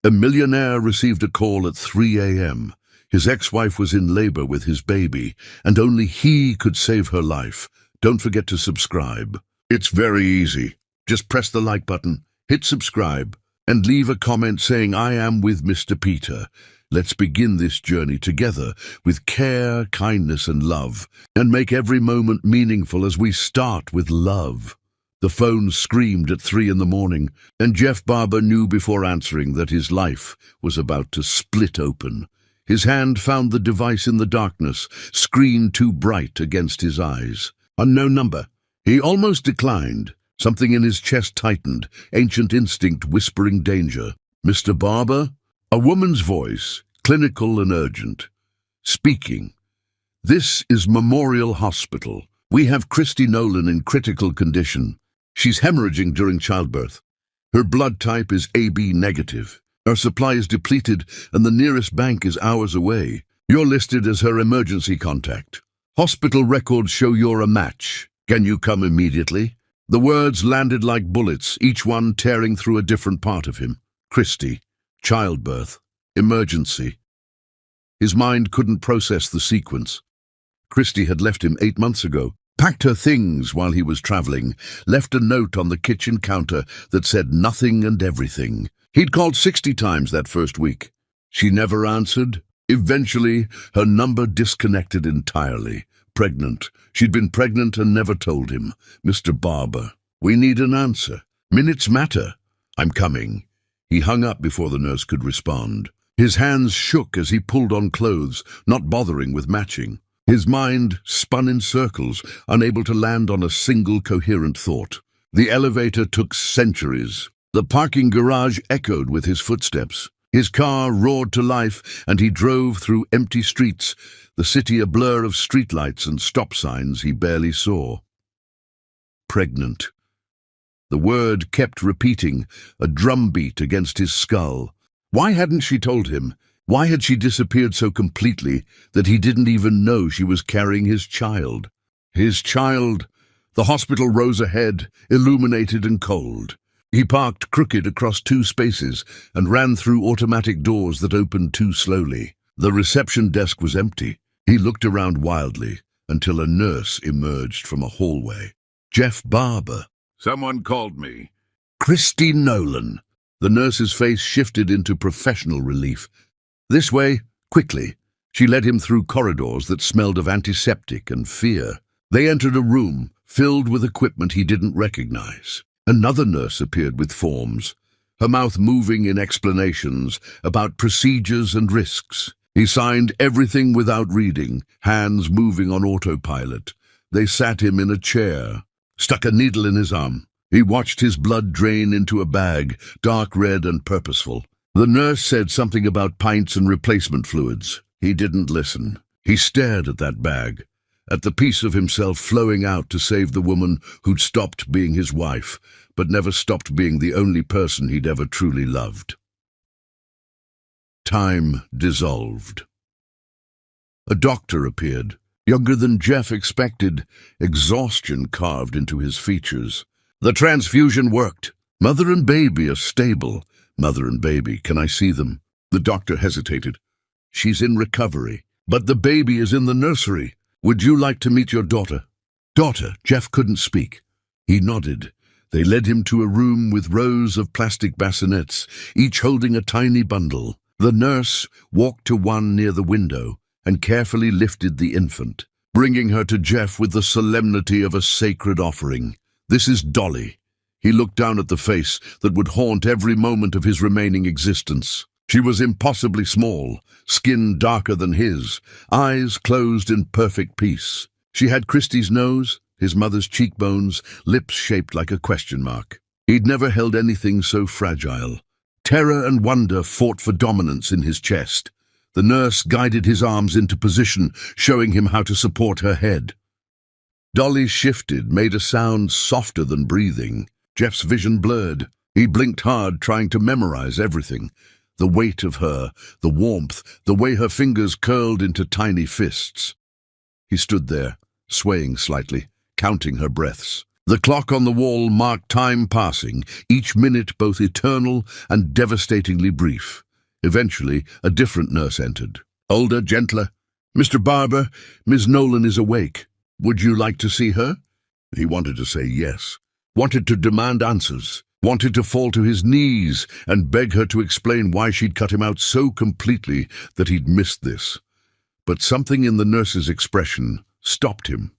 A millionaire received a call at 3 a.m. His ex-wife was in labor with his baby, and only he could save her life. Don't forget to subscribe. It's very easy. Just press the like button, hit subscribe, and leave a comment saying, "I am with Mr. Peter." Let's begin this journey together with care, kindness, and love, and make every moment meaningful as we start with love. The phone screamed at 3 in the morning, and Jeff Barber knew before answering that his life was about to split open. His hand found the device in the darkness, screen too bright against his eyes. Unknown number. He almost declined. Something in his chest tightened, ancient instinct whispering danger. "Mr. Barber?" A woman's voice, clinical and urgent. Speaking. "This is Memorial Hospital. We have Christy Nolan in critical condition. She's hemorrhaging during childbirth. Her blood type is AB negative. Our supply is depleted, and the nearest bank is hours away. You're listed as her emergency contact. Hospital records show you're a match. Can you come immediately?" The words landed like bullets, each one tearing through a different part of him. Christy, childbirth, emergency. His mind couldn't process the sequence. Christy had left him 8 months ago, packed her things while he was traveling, left a note on the kitchen counter that said nothing and everything. He'd called 60 times that first week. She never answered. Eventually, her number disconnected entirely. Pregnant. She'd been pregnant and never told him. "Mr. Barber, we need an answer. Minutes matter." "I'm coming." He hung up before the nurse could respond. His hands shook as he pulled on clothes, not bothering with matching. His mind spun in circles, unable to land on a single coherent thought. The elevator took centuries. The parking garage echoed with his footsteps. His car roared to life, and he drove through empty streets, the city a blur of streetlights and stop signs he barely saw. Pregnant. The word kept repeating, a drumbeat against his skull. Why hadn't she told him? Why had she disappeared so completely that he didn't even know she was carrying his child? His child! The hospital rose ahead, illuminated and cold. He parked crooked across 2 spaces and ran through automatic doors that opened too slowly. The reception desk was empty. He looked around wildly until a nurse emerged from a hallway. "Jeff Barber." "Someone called me." "Christy Nolan." The nurse's face shifted into professional relief. "This way, quickly." She led him through corridors that smelled of antiseptic and fear. They entered a room filled with equipment he didn't recognize. Another nurse appeared with forms, her mouth moving in explanations about procedures and risks. He signed everything without reading, hands moving on autopilot. They sat him in a chair, stuck a needle in his arm. He watched his blood drain into a bag, dark red and purposeful. The nurse said something about pints and replacement fluids. He didn't listen. He stared at that bag, at the piece of himself flowing out to save the woman who'd stopped being his wife, but never stopped being the only person he'd ever truly loved. Time dissolved. A doctor appeared, younger than Jeff expected, exhaustion carved into his features. "The transfusion worked. Mother and baby are stable." "Mother and baby, can I see them?" The doctor hesitated. "She's in recovery, but the baby is in the nursery. Would you like to meet your daughter?" "Daughter?" Jeff couldn't speak. He nodded. They led him to a room with rows of plastic bassinets, each holding a tiny bundle. The nurse walked to one near the window and carefully lifted the infant, bringing her to Jeff with the solemnity of a sacred offering. "This is Dolly." He looked down at the face that would haunt every moment of his remaining existence. She was impossibly small, skin darker than his, eyes closed in perfect peace. She had Christy's nose, his mother's cheekbones, lips shaped like a question mark. He'd never held anything so fragile. Terror and wonder fought for dominance in his chest. The nurse guided his arms into position, showing him how to support her head. Dolly shifted, made a sound softer than breathing. Jeff's vision blurred. He blinked hard, trying to memorize everything. The weight of her, the warmth, the way her fingers curled into tiny fists. He stood there, swaying slightly, counting her breaths. The clock on the wall marked time passing, each minute both eternal and devastatingly brief. Eventually, a different nurse entered. Older, gentler. "Mr. Barber, Miss Nolan is awake. Would you like to see her?" He wanted to say yes, wanted to demand answers, wanted to fall to his knees and beg her to explain why she'd cut him out so completely that he'd missed this. But something in the nurse's expression stopped him.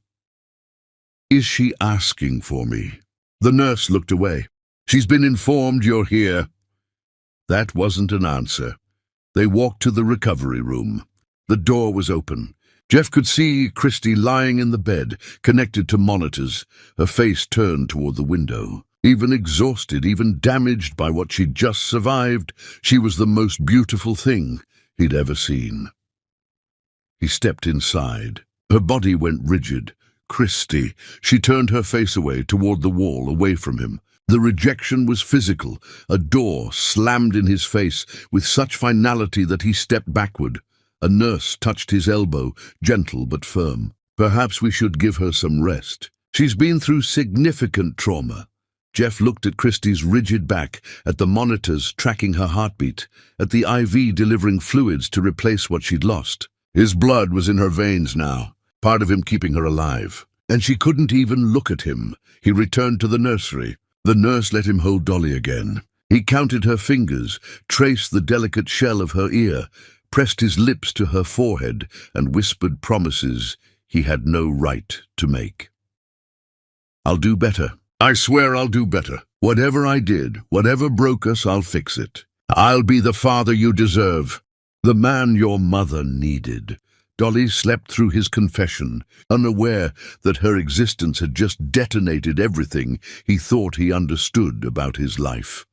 "Is she asking for me?" The nurse looked away. "She's been informed you're here." That wasn't an answer. They walked to the recovery room. The door was open. Jeff could see Christy lying in the bed, connected to monitors, her face turned toward the window. Even exhausted, even damaged by what she'd just survived, she was the most beautiful thing he'd ever seen. He stepped inside. Her body went rigid. Christy. She turned her face away, toward the wall, away from him. The rejection was physical. A door slammed in his face with such finality that he stepped backward. A nurse touched his elbow, gentle but firm. "Perhaps we should give her some rest. She's been through significant trauma." Jeff looked at Christy's rigid back, at the monitors tracking her heartbeat, at the IV delivering fluids to replace what she'd lost. His blood was in her veins now, part of him keeping her alive. And she couldn't even look at him. He returned to the nursery. The nurse let him hold Dolly again. He counted her fingers, traced the delicate shell of her ear, pressed his lips to her forehead, and whispered promises he had no right to make. "I'll do better. I swear I'll do better. Whatever I did, whatever broke us, I'll fix it. I'll be the father you deserve. The man your mother needed." Dolly slept through his confession, unaware that her existence had just detonated everything he thought he understood about his life.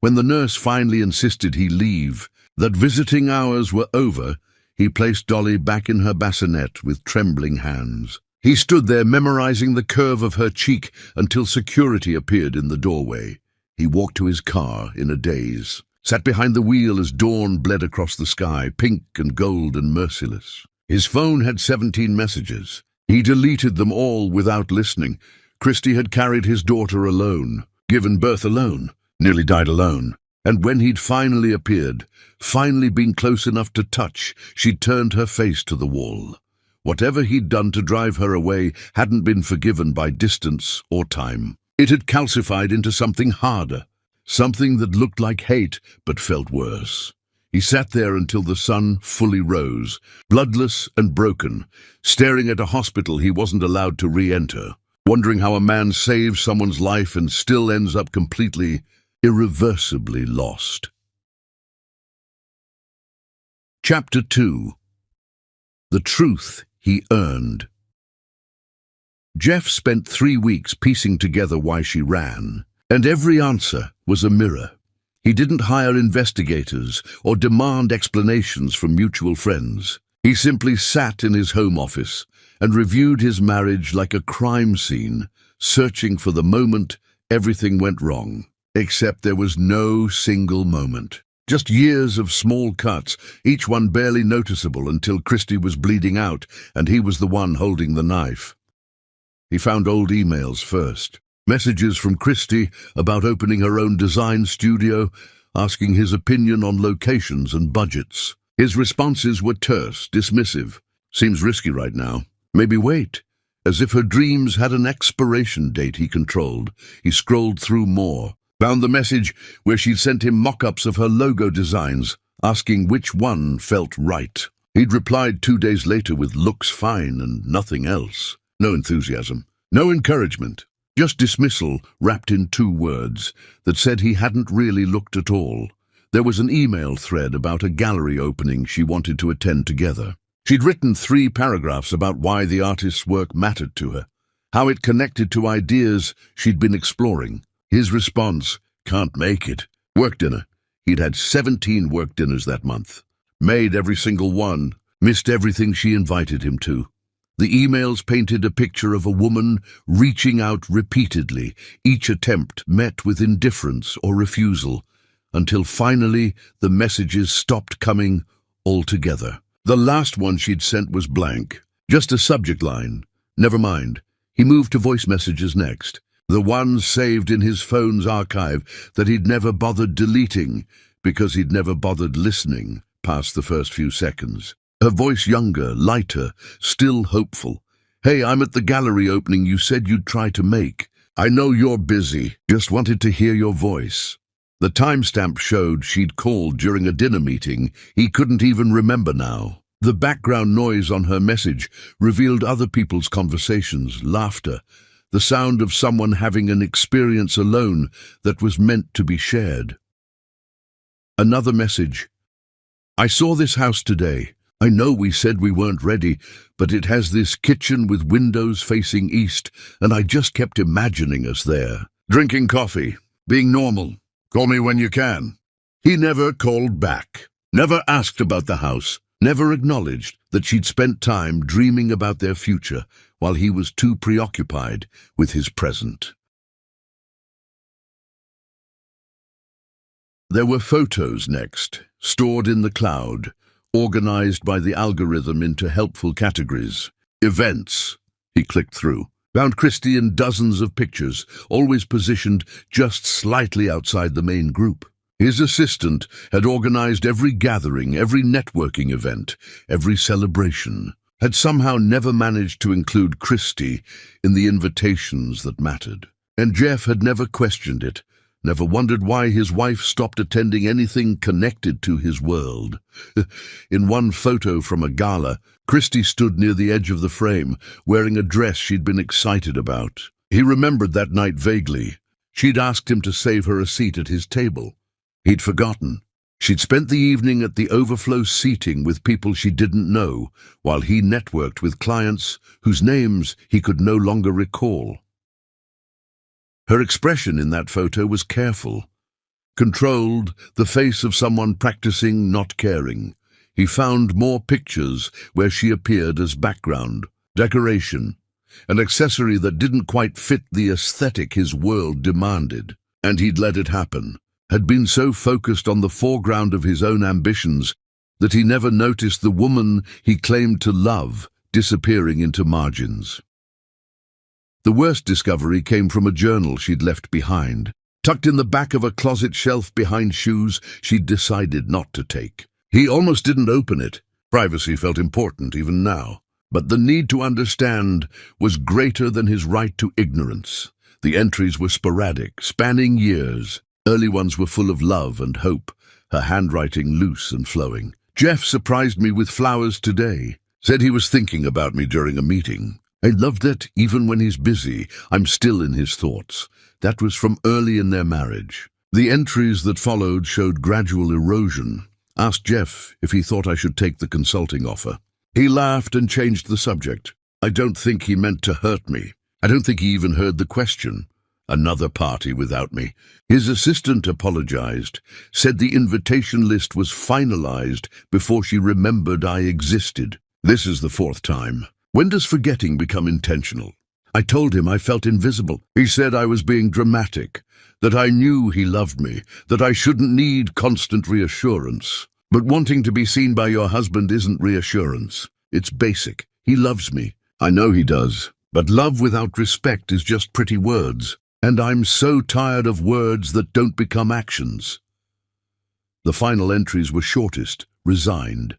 When the nurse finally insisted he leave, that visiting hours were over, he placed Dolly back in her bassinet with trembling hands. He stood there memorizing the curve of her cheek until security appeared in the doorway. He walked to his car in a daze, sat behind the wheel as dawn bled across the sky, pink and gold and merciless. His phone had 17 messages. He deleted them all without listening. Christy had carried his daughter alone, given birth alone, nearly died alone. And when he'd finally appeared, finally been close enough to touch, she'd turned her face to the wall. Whatever he'd done to drive her away hadn't been forgiven by distance or time. It had calcified into something harder, something that looked like hate but felt worse. He sat there until the sun fully rose, bloodless and broken, staring at a hospital he wasn't allowed to re-enter, wondering how a man saves someone's life and still ends up completely, irreversibly lost. Chapter 2. The Truth He Earned. Jeff spent 3 weeks piecing together why she ran, and every answer was a mirror. He didn't hire investigators or demand explanations from mutual friends. He simply sat in his home office and reviewed his marriage like a crime scene, searching for the moment everything went wrong. Except there was no single moment. Just years of small cuts, each one barely noticeable until Christy was bleeding out and he was the one holding the knife. He found old emails first. Messages from Christy about opening her own design studio, asking his opinion on locations and budgets. His responses were terse, dismissive. "Seems risky right now. Maybe wait." As if her dreams had an expiration date he controlled. He scrolled through more. Found the message where she'd sent him mock-ups of her logo designs, asking which one felt right. He'd replied 2 days later with "looks fine" and nothing else. No enthusiasm, no encouragement, just dismissal wrapped in 2 words that said he hadn't really looked at all. There was an email thread about a gallery opening she wanted to attend together. She'd written 3 paragraphs about why the artist's work mattered to her, how it connected to ideas she'd been exploring. His response, "Can't make it." Work dinner. He'd had 17 work dinners that month. Made every single one. Missed everything she invited him to. The emails painted a picture of a woman reaching out repeatedly, each attempt met with indifference or refusal, until finally the messages stopped coming altogether. The last one she'd sent was blank. Just a subject line. "Never mind. He moved to voice messages next, the ones saved in his phone's archive that he'd never bothered deleting because he'd never bothered listening past the first few seconds. Her voice younger, lighter, still hopeful. "Hey, I'm at the gallery opening you said you'd try to make. I know you're busy. Just wanted to hear your voice." The timestamp showed she'd called during a dinner meeting he couldn't even remember now. The background noise on her message revealed other people's conversations, laughter, the sound of someone having an experience alone that was meant to be shared. Another message. "I saw this house today. I know we said we weren't ready, but it has this kitchen with windows facing east, and I just kept imagining us there. Drinking coffee, being normal. Call me when you can." He never called back, never asked about the house, never acknowledged that she'd spent time dreaming about their future while he was too preoccupied with his present. There were photos next, stored in the cloud, organized by the algorithm into helpful categories. Events. He clicked through, found Christy in dozens of pictures, always positioned just slightly outside the main group. His assistant had organized every gathering, every networking event, every celebration, had somehow never managed to include Christy in the invitations that mattered. And Jeff had never questioned it, never wondered why his wife stopped attending anything connected to his world. In one photo from a gala, Christy stood near the edge of the frame, wearing a dress she'd been excited about. He remembered that night vaguely. She'd asked him to save her a seat at his table. He'd forgotten. She'd spent the evening at the overflow seating with people she didn't know, while he networked with clients whose names he could no longer recall. Her expression in that photo was careful, controlled, the face of someone practicing not caring. He found more pictures where she appeared as background, decoration, an accessory that didn't quite fit the aesthetic his world demanded. And he'd let it happen, had been so focused on the foreground of his own ambitions that he never noticed the woman he claimed to love disappearing into margins. The worst discovery came from a journal she'd left behind, tucked in the back of a closet shelf behind shoes she'd decided not to take. He almost didn't open it. Privacy felt important even now, but the need to understand was greater than his right to ignorance. The entries were sporadic, spanning years. Early ones were full of love and hope, her handwriting loose and flowing. "Jeff surprised me with flowers today. Said he was thinking about me during a meeting. I loved that even when he's busy, I'm still in his thoughts." That was from early in their marriage. The entries that followed showed gradual erosion. Asked Jeff if he thought I should take the consulting offer. He laughed and changed the subject. "I don't think he meant to hurt me. I don't think he even heard the question." Another party without me. His assistant apologized, said the invitation list was finalized before she remembered I existed. This is the fourth time. When does forgetting become intentional? I told him I felt invisible. He said I was being dramatic, that I knew he loved me, that I shouldn't need constant reassurance. But wanting to be seen by your husband isn't reassurance. It's basic. He loves me. I know he does. But love without respect is just pretty words. And I'm so tired of words that don't become actions. The final entries were shortest, resigned.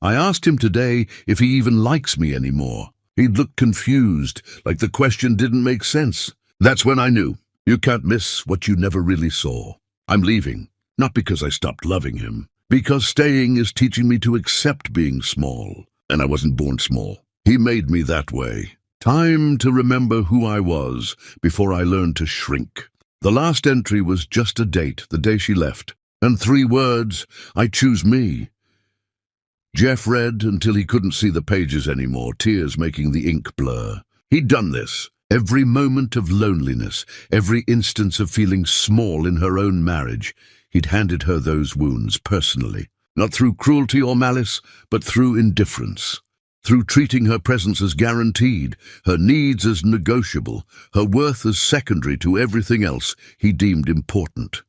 I asked him today if he even likes me anymore. He'd looked confused, like the question didn't make sense. That's when I knew. You can't miss what you never really saw. I'm leaving, not because I stopped loving him, because staying is teaching me to accept being small. And I wasn't born small. He made me that way. Time to remember who I was before I learned to shrink. The last entry was just a date, the day she left, and 3 words, I choose me. Jeff read until he couldn't see the pages anymore, tears making the ink blur. He'd done this. Every moment of loneliness, every instance of feeling small in her own marriage, he'd handed her those wounds personally, not through cruelty or malice, but through indifference. Through treating her presence as guaranteed, her needs as negotiable, her worth as secondary to everything else he deemed important.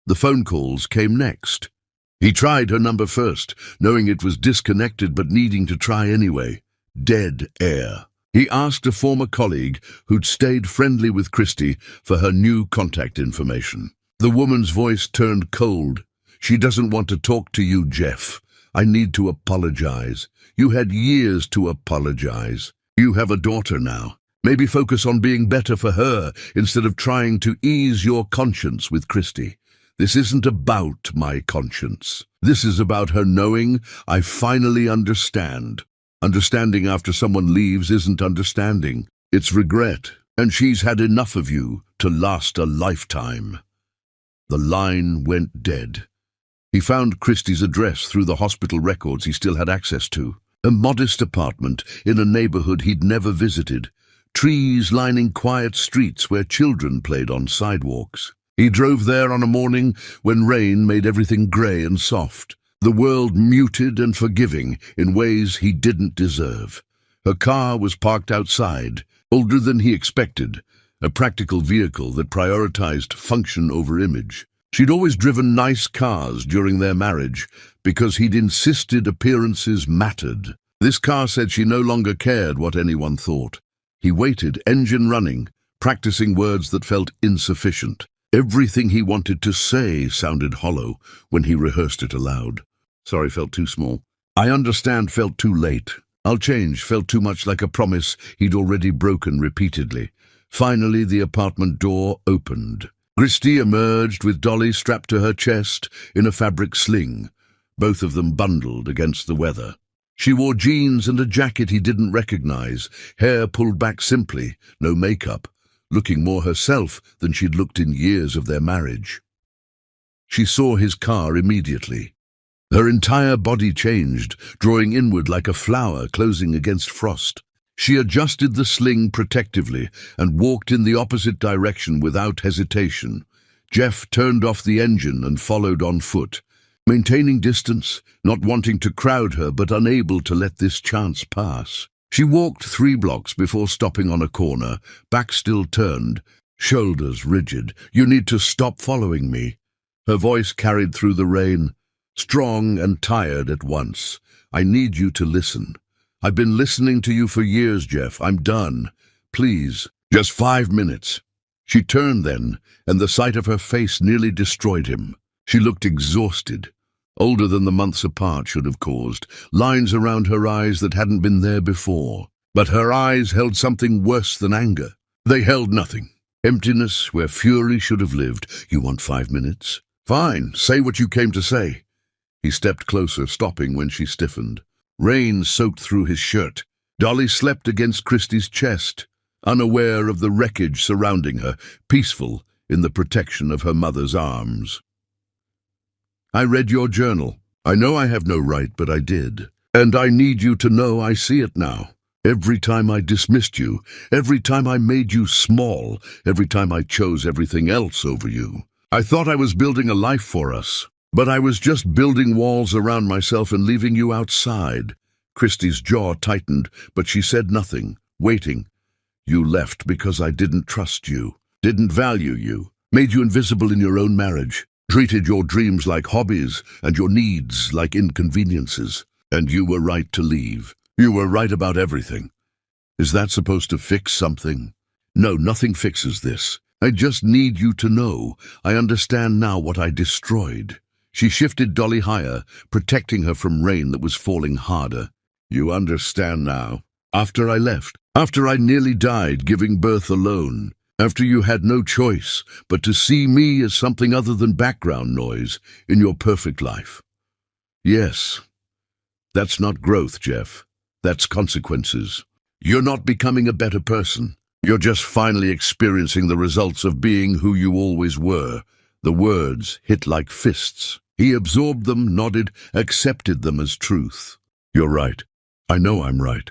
The phone calls came next. He tried her number first, knowing it was disconnected but needing to try anyway. Dead air. He asked a former colleague who'd stayed friendly with Christie for her new contact information. The woman's voice turned cold. "She doesn't want to talk to you, Jeff. I need to apologize. You had years to apologize. You have a daughter now. Maybe focus on being better for her instead of trying to ease your conscience with Christie. This isn't about my conscience. This is about her knowing I finally understand. Understanding after someone leaves isn't understanding. It's regret, and she's had enough of you to last a lifetime." The line went dead. He found Christie's address through the hospital records he still had access to. A modest apartment in a neighborhood he'd never visited. Trees lining quiet streets where children played on sidewalks. He drove there on a morning when rain made everything grey and soft. The world muted and forgiving in ways he didn't deserve. Her car was parked outside, older than he expected, a practical vehicle that prioritized function over image. She'd always driven nice cars during their marriage because he'd insisted appearances mattered. This car said she no longer cared what anyone thought. He waited, engine running, practicing words that felt insufficient. Everything he wanted to say sounded hollow when he rehearsed it aloud. "Sorry, felt too small. I understand, felt too late. I'll change, felt too much like a promise he'd already broken repeatedly." Finally, the apartment door opened. Christie emerged with Dolly strapped to her chest in a fabric sling, both of them bundled against the weather. She wore jeans and a jacket he didn't recognize, hair pulled back simply, no makeup, looking more herself than she'd looked in years of their marriage. She saw his car immediately. Her entire body changed, drawing inward like a flower closing against frost. She adjusted the sling protectively and walked in the opposite direction without hesitation. Jeff turned off the engine and followed on foot, maintaining distance, not wanting to crowd her but unable to let this chance pass. She walked 3 blocks before stopping on a corner, back still turned, shoulders rigid. "You need to stop following me." Her voice carried through the rain, strong and tired at once. "I need you to listen. I've been listening to you for years, Jeff. I'm done. Please, just 5 minutes." She turned then, and the sight of her face nearly destroyed him. She looked exhausted, older than the months apart should have caused, lines around her eyes that hadn't been there before. But her eyes held something worse than anger. They held nothing. Emptiness where fury should have lived. "You want 5 minutes? Fine, say what you came to say." He stepped closer, stopping when she stiffened. Rain soaked through his shirt. Dolly slept against Christie's chest, unaware of the wreckage surrounding her, peaceful in the protection of her mother's arms. "I read your journal. I know I have no right, but I did. And I need you to know I see it now. Every time I dismissed you, every time I made you small, every time I chose everything else over you. I thought I was building a life for us. But I was just building walls around myself and leaving you outside." Christie's jaw tightened, but she said nothing, waiting. "You left because I didn't trust you, didn't value you, made you invisible in your own marriage, treated your dreams like hobbies and your needs like inconveniences. And you were right to leave. You were right about everything. Is that supposed to fix something? No, nothing fixes this. I just need you to know I understand now what I destroyed." She shifted Dolly higher, protecting her from rain that was falling harder. "You understand now? After I left, after I nearly died giving birth alone, after you had no choice but to see me as something other than background noise in your perfect life. Yes, that's not growth, Jeff. That's consequences. You're not becoming a better person. You're just finally experiencing the results of being who you always were." The words hit like fists. He absorbed them, nodded, accepted them as truth. "You're right. I know I'm right.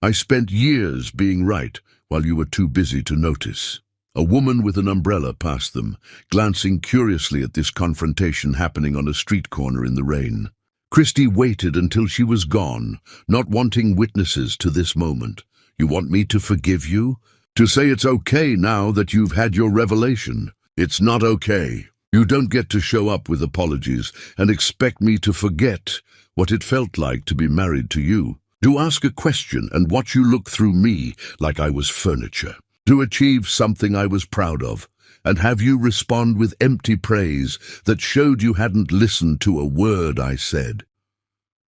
I spent years being right while you were too busy to notice." A woman with an umbrella passed them, glancing curiously at this confrontation happening on a street corner in the rain. Christie waited until she was gone, not wanting witnesses to this moment. "You want me to forgive you? To say it's okay now that you've had your revelation? It's not okay. You don't get to show up with apologies and expect me to forget what it felt like to be married to you. To ask a question and watch you look through me like I was furniture. To achieve something I was proud of, and have you respond with empty praise that showed you hadn't listened to a word I said.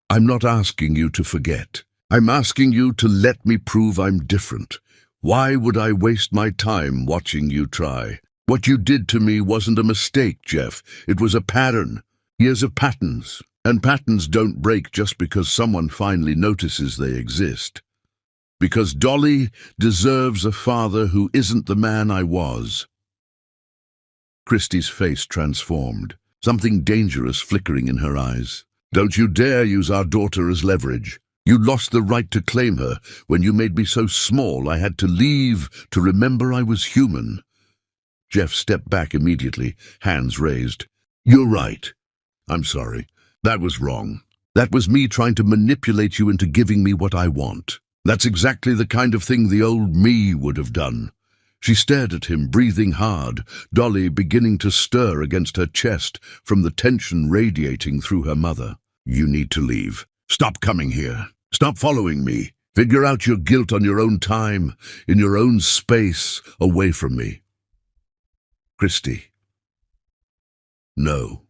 I'm not asking you to forget. I'm asking you to let me prove I'm different. Why would I waste my time watching you try? What you did to me wasn't a mistake, Jeff. It was a pattern. Years of patterns. And patterns don't break just because someone finally notices they exist. Because Dolly deserves a father who isn't the man I was. Christie's face transformed, something dangerous flickering in her eyes. Don't you dare use our daughter as leverage. You lost the right to claim her when you made me so small I had to leave to remember I was human. Jeff stepped back immediately, hands raised. You're right. I'm sorry. That was wrong. That was me trying to manipulate you into giving me what I want. That's exactly the kind of thing the old me would have done. She stared at him, breathing hard, Dolly beginning to stir against her chest from the tension radiating through her mother. You need to leave. Stop coming here. Stop following me. Figure out your guilt on your own time, in your own space, away from me. Christie. No,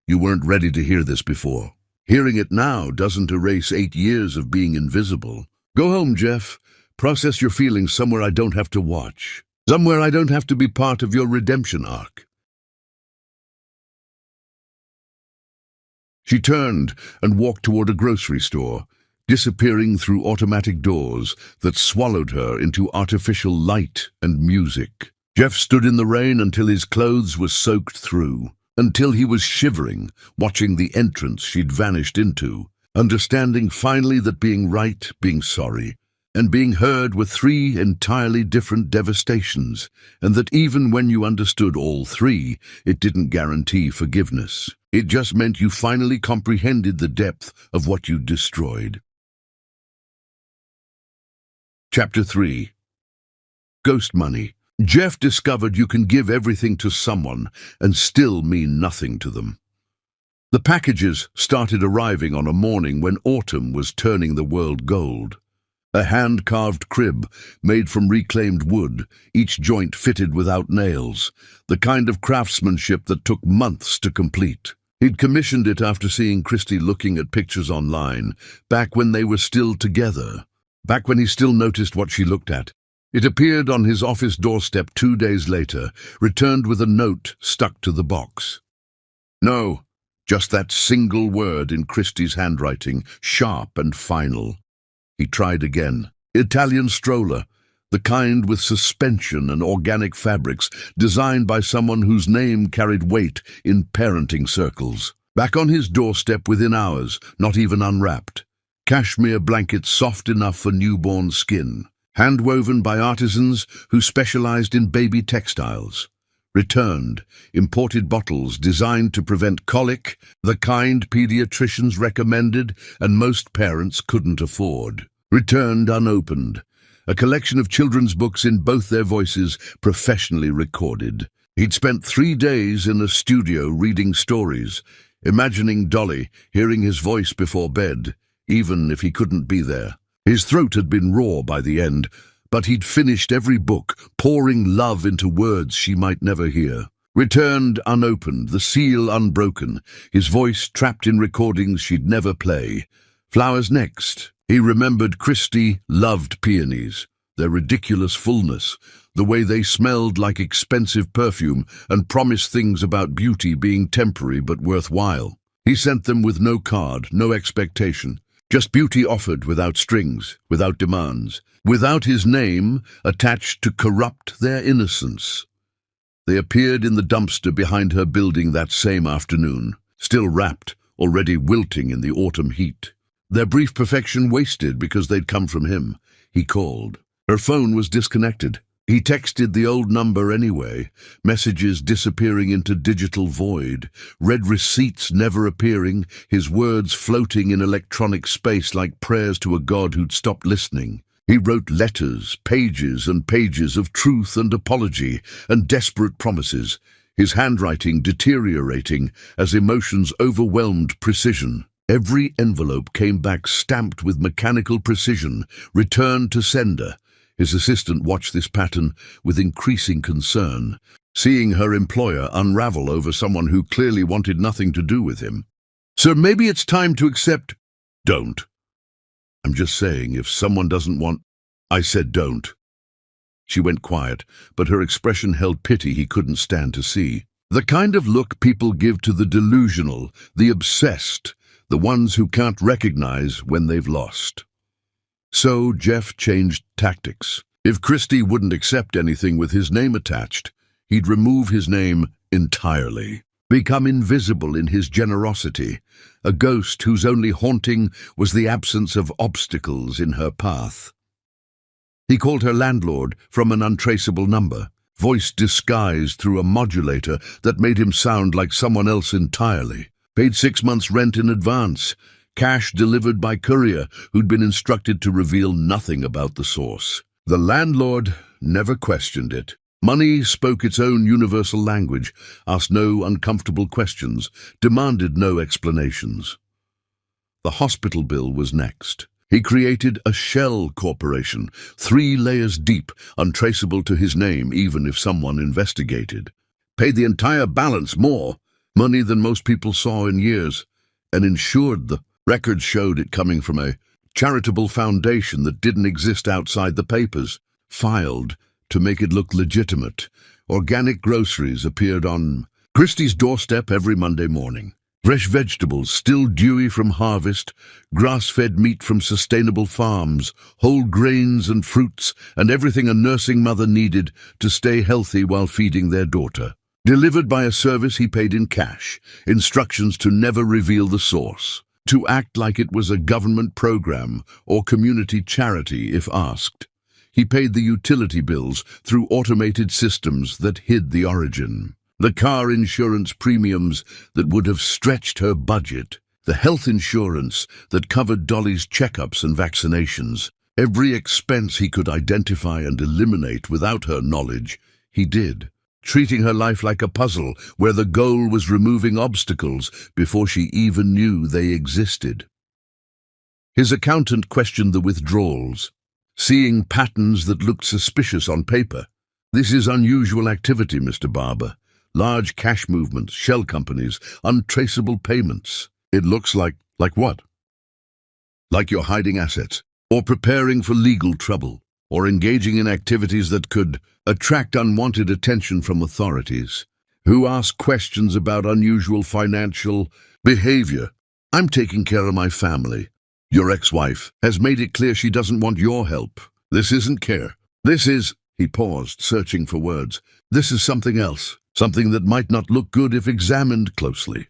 you weren't ready to hear this before. Hearing it now doesn't erase 8 years of being invisible. Go home, Jeff. Process your feelings somewhere I don't have to watch. Somewhere I don't have to be part of your redemption arc. She turned and walked toward a grocery store, disappearing through automatic doors that swallowed her into artificial light and music. Jeff stood in the rain until his clothes were soaked through, until he was shivering, watching the entrance she'd vanished into, understanding finally that being right, being sorry, and being heard were 3 entirely different devastations, and that even when you understood all 3, it didn't guarantee forgiveness. It just meant you finally comprehended the depth of what you'd destroyed. Chapter 3. Ghost Money. Jeff discovered you can give everything to someone and still mean nothing to them. The packages started arriving on a morning when autumn was turning the world gold. A hand-carved crib made from reclaimed wood, each joint fitted without nails, the kind of craftsmanship that took months to complete. He'd commissioned it after seeing Christie looking at pictures online, back when they were still together, back when he still noticed what she looked at. It appeared on his office doorstep 2 days later, returned with a note stuck to the box. No, just that single word in Christie's handwriting, sharp and final. He tried again. Italian stroller, the kind with suspension and organic fabrics, designed by someone whose name carried weight in parenting circles. Back on his doorstep within hours, not even unwrapped. Cashmere blankets soft enough for newborn skin. Hand-woven by artisans who specialized in baby textiles. Returned, imported bottles designed to prevent colic, the kind pediatricians recommended and most parents couldn't afford. Returned unopened, a collection of children's books in both their voices, professionally recorded. He'd spent 3 days in a studio reading stories, imagining Dolly, hearing his voice before bed, even if he couldn't be there. His throat had been raw by the end, but he'd finished every book, pouring love into words she might never hear. Returned unopened, the seal unbroken, his voice trapped in recordings she'd never play. Flowers next. He remembered Christie loved peonies, their ridiculous fullness, the way they smelled like expensive perfume and promised things about beauty being temporary but worthwhile. He sent them with no card, no expectation. Just beauty offered without strings, without demands, without his name attached to corrupt their innocence. They appeared in the dumpster behind her building that same afternoon, still wrapped, already wilting in the autumn heat. Their brief perfection wasted because they'd come from him. He called. Her phone was disconnected. He texted the old number anyway, messages disappearing into digital void, read receipts never appearing, his words floating in electronic space like prayers to a god who'd stopped listening. He wrote letters, pages and pages of truth and apology and desperate promises, his handwriting deteriorating as emotions overwhelmed precision. Every envelope came back stamped with mechanical precision, returned to sender. His assistant watched this pattern with increasing concern, seeing her employer unravel over someone who clearly wanted nothing to do with him. "Sir, maybe it's time to accept—" "Don't. I'm just saying, if someone doesn't want—" "I said don't." She went quiet, but her expression held pity he couldn't stand to see. The kind of look people give to the delusional, the obsessed, the ones who can't recognize when they've lost. So Jeff changed tactics. If Christie wouldn't accept anything with his name attached, he'd remove his name entirely, become invisible in his generosity, a ghost whose only haunting was the absence of obstacles in her path. He called her landlord from an untraceable number, voice disguised through a modulator that made him sound like someone else entirely. Paid 6 months' rent in advance, cash delivered by courier who'd been instructed to reveal nothing about the source. The landlord never questioned it. Money spoke its own universal language, asked no uncomfortable questions, demanded no explanations. The hospital bill was next. He created a shell corporation, 3 layers deep, untraceable to his name even if someone investigated. Paid the entire balance, more money than most people saw in years, and insured the records showed it coming from a charitable foundation that didn't exist outside the papers. Filed to make it look legitimate. Organic groceries appeared on Christie's doorstep every Monday morning. Fresh vegetables, still dewy from harvest, grass-fed meat from sustainable farms, whole grains and fruits, and everything a nursing mother needed to stay healthy while feeding their daughter. Delivered by a service he paid in cash, instructions to never reveal the source, to act like it was a government program or community charity if asked. He paid the utility bills through automated systems that hid the origin. The car insurance premiums that would have stretched her budget. The health insurance that covered Dolly's checkups and vaccinations. Every expense he could identify and eliminate without her knowledge, he did. Treating her life like a puzzle where the goal was removing obstacles before she even knew they existed. His accountant questioned the withdrawals, seeing patterns that looked suspicious on paper. "This is unusual activity, Mr. Barber. Large cash movements, shell companies, untraceable payments. It looks like what? Like you're hiding assets, or preparing for legal trouble, or engaging in activities that could attract unwanted attention from authorities. Who ask questions about unusual financial behavior? I'm taking care of my family. Your ex-wife has made it clear she doesn't want your help. This isn't care. This is—" He paused, searching for words. "This is something else. Something that might not look good if examined closely.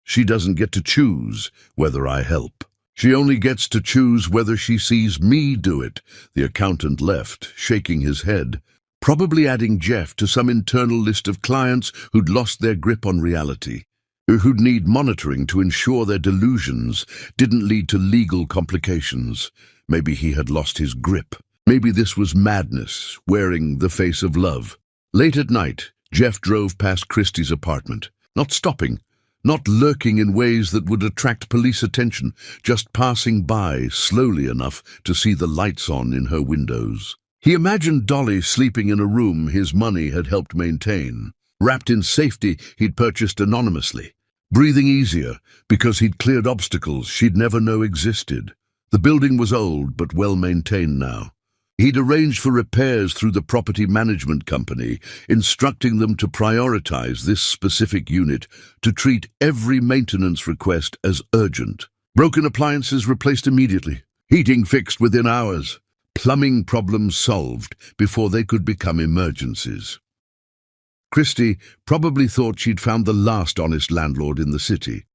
She doesn't get to choose whether I help. She only gets to choose whether she sees me do it." The accountant left, shaking his head, probably adding Jeff to some internal list of clients who'd lost their grip on reality, who'd need monitoring to ensure their delusions didn't lead to legal complications. Maybe he had lost his grip. Maybe this was madness, wearing the face of love. Late at night, Jeff drove past Christie's apartment, not stopping, not lurking in ways that would attract police attention, just passing by slowly enough to see the lights on in her windows. He imagined Dolly sleeping in a room his money had helped maintain, wrapped in safety he'd purchased anonymously, breathing easier because he'd cleared obstacles she'd never know existed. The building was old but well-maintained now. He'd arranged for repairs through the property management company, instructing them to prioritize this specific unit, to treat every maintenance request as urgent. Broken appliances replaced immediately, heating fixed within hours, plumbing problems solved before they could become emergencies. Christie probably thought she'd found the last honest landlord in the city.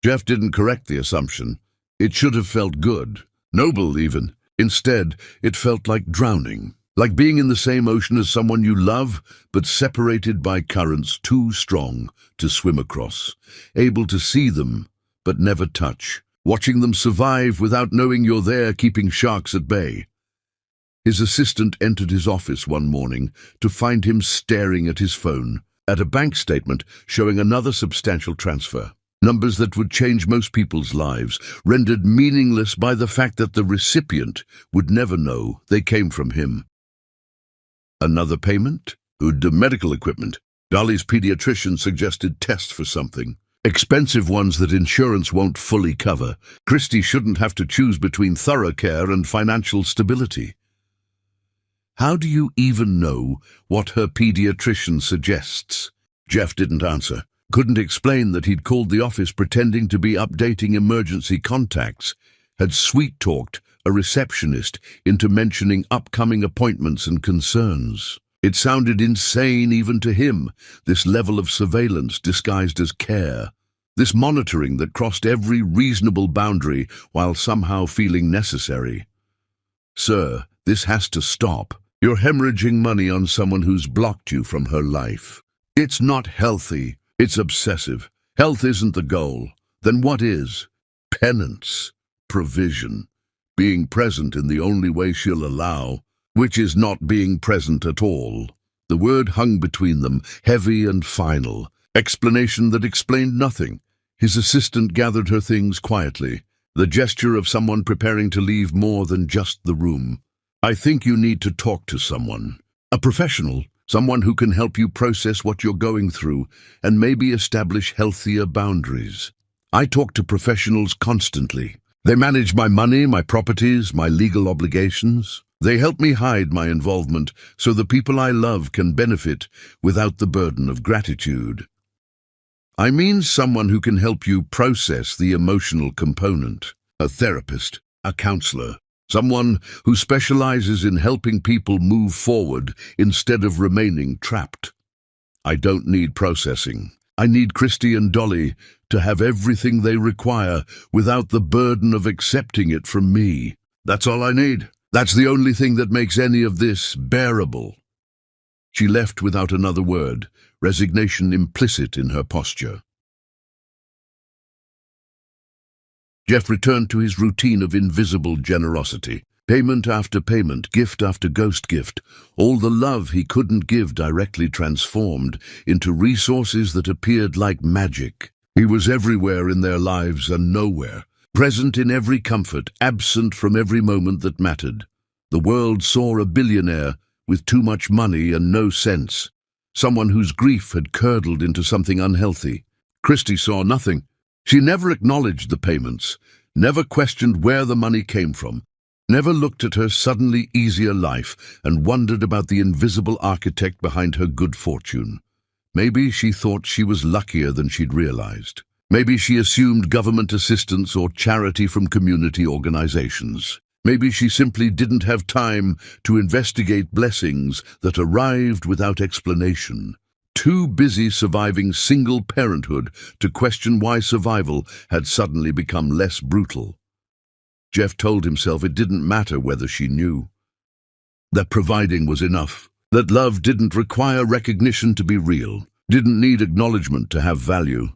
Jeff didn't correct the assumption. It should have felt good, noble even. Instead, it felt like drowning, like being in the same ocean as someone you love, but separated by currents too strong to swim across, able to see them, but never touch, watching them survive without knowing you're there, keeping sharks at bay. His assistant entered his office one morning to find him staring at his phone, at a bank statement showing another substantial transfer. Numbers that would change most people's lives, rendered meaningless by the fact that the recipient would never know they came from him. Another payment? Good medical equipment. Dolly's pediatrician suggested tests for something. Expensive ones that insurance won't fully cover. Christy shouldn't have to choose between thorough care and financial stability. How do you even know what her pediatrician suggests? Jeff didn't answer. Couldn't explain that he'd called the office pretending to be updating emergency contacts, had sweet-talked a receptionist into mentioning upcoming appointments and concerns. It sounded insane even to him, this level of surveillance disguised as care, this monitoring that crossed every reasonable boundary while somehow feeling necessary. Sir, this has to stop. You're hemorrhaging money on someone who's blocked you from her life. It's not healthy. It's obsessive. Health isn't the goal. Then what is? Penance, provision, being present in the only way she'll allow, which is not being present at all. The word hung between them, heavy and final. Explanation that explained nothing. His assistant gathered her things quietly, the gesture of someone preparing to leave more than just the room. I think you need to talk to someone. A professional. Someone who can help you process what you're going through and maybe establish healthier boundaries. I talk to professionals constantly. They manage my money, my properties, my legal obligations. They help me hide my involvement so the people I love can benefit without the burden of gratitude. I mean someone who can help you process the emotional component. A therapist, a counselor. Someone who specializes in helping people move forward instead of remaining trapped. I don't need processing. I need Christy and Dolly to have everything they require without the burden of accepting it from me. That's all I need. That's the only thing that makes any of this bearable. She left without another word, resignation implicit in her posture. Jeff returned to his routine of invisible generosity. Payment after payment, gift after ghost gift, all the love he couldn't give directly transformed into resources that appeared like magic. He was everywhere in their lives and nowhere, present in every comfort, absent from every moment that mattered. The world saw a billionaire with too much money and no sense, someone whose grief had curdled into something unhealthy. Christy saw nothing. She never acknowledged the payments, never questioned where the money came from, never looked at her suddenly easier life and wondered about the invisible architect behind her good fortune. Maybe she thought she was luckier than she'd realized. Maybe she assumed government assistance or charity from community organizations. Maybe she simply didn't have time to investigate blessings that arrived without explanation. Too busy surviving single parenthood to question why survival had suddenly become less brutal. Jeff told himself it didn't matter whether she knew. That providing was enough. That love didn't require recognition to be real, didn't need acknowledgement to have value.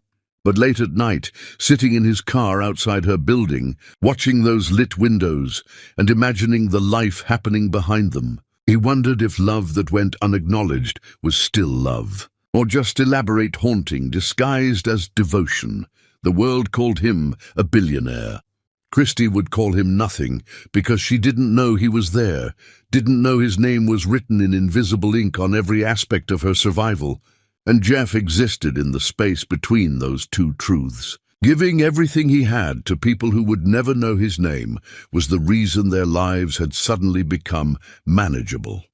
But late at night, sitting in his car outside her building, watching those lit windows and imagining the life happening behind them, he wondered if love that went unacknowledged was still love. Or just elaborate haunting disguised as devotion. The world called him a billionaire. Christy would call him nothing because she didn't know he was there, didn't know his name was written in invisible ink on every aspect of her survival. And Jeff existed in the space between those two truths. Giving everything he had to people who would never know his name was the reason their lives had suddenly become manageable.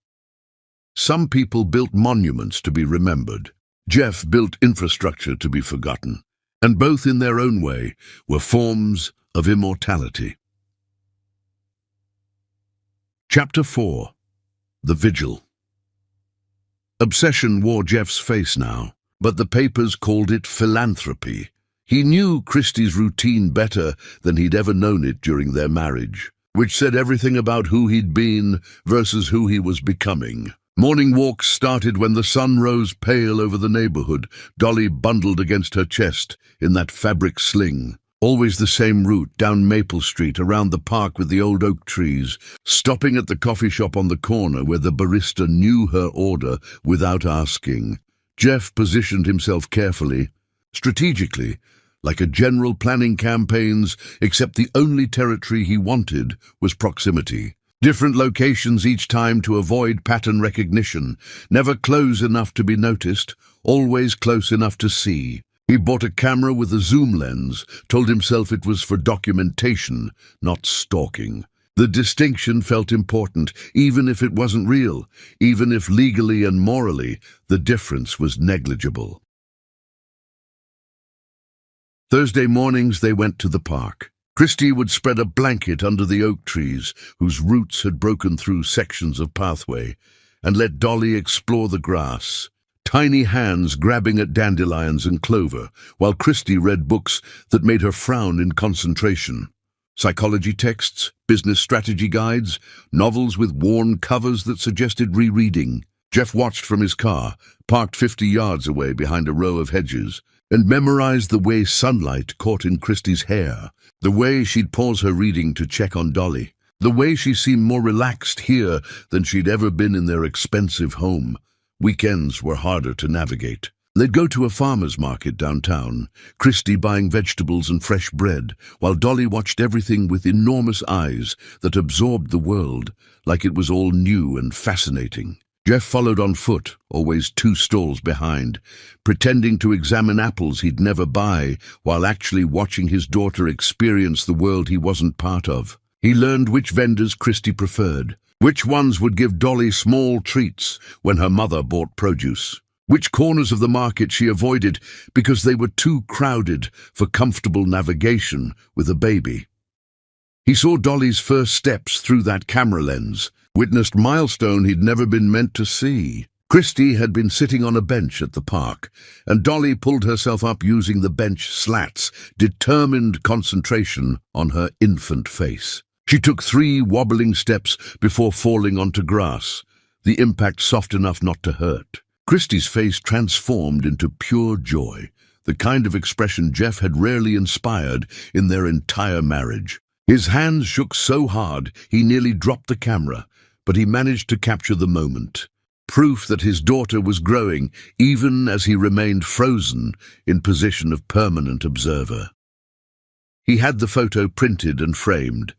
Some people built monuments to be remembered. Jeff built infrastructure to be forgotten, and both in their own way were forms of immortality. Chapter 4. The Vigil. Obsession wore Jeff's face now, but the papers called it philanthropy. He knew Christie's routine better than he'd ever known it during their marriage, which said everything about who he'd been versus who he was becoming. Morning walks started when the sun rose pale over the neighborhood, Dolly bundled against her chest in that fabric sling. Always the same route, down Maple Street, around the park with the old oak trees, stopping at the coffee shop on the corner where the barista knew her order without asking. Jeff positioned himself carefully, strategically, like a general planning campaigns, except the only territory he wanted was proximity. Different locations each time to avoid pattern recognition, never close enough to be noticed, always close enough to see. He bought a camera with a zoom lens, told himself it was for documentation, not stalking. The distinction felt important, even if it wasn't real, even if legally and morally the difference was negligible. Thursday mornings they went to the park. Christy would spread a blanket under the oak trees, whose roots had broken through sections of pathway, and let Dolly explore the grass, tiny hands grabbing at dandelions and clover, while Christy read books that made her frown in concentration. Psychology texts, business strategy guides, novels with worn covers that suggested rereading. Jeff watched from his car, parked 50 yards away behind a row of hedges, and memorized the way sunlight caught in Christy's hair, the way she'd pause her reading to check on Dolly, the way she seemed more relaxed here than she'd ever been in their expensive home. Weekends were harder to navigate. They'd go to a farmer's market downtown, Christy buying vegetables and fresh bread, while Dolly watched everything with enormous eyes that absorbed the world like it was all new and fascinating. Jeff followed on foot, always 2 stalls behind, pretending to examine apples he'd never buy while actually watching his daughter experience the world he wasn't part of. He learned which vendors Christy preferred, which ones would give Dolly small treats when her mother bought produce, which corners of the market she avoided because they were too crowded for comfortable navigation with a baby. He saw Dolly's first steps through that camera lens, witnessed milestone he'd never been meant to see. Christy had been sitting on a bench at the park, and Dolly pulled herself up using the bench slats, determined concentration on her infant face. She took 3 wobbling steps before falling onto grass, the impact soft enough not to hurt. Christy's face transformed into pure joy, the kind of expression Jeff had rarely inspired in their entire marriage. His hands shook so hard he nearly dropped the camera, but he managed to capture the moment. Proof that his daughter was growing even as he remained frozen in position of permanent observer. He had the photo printed and framed,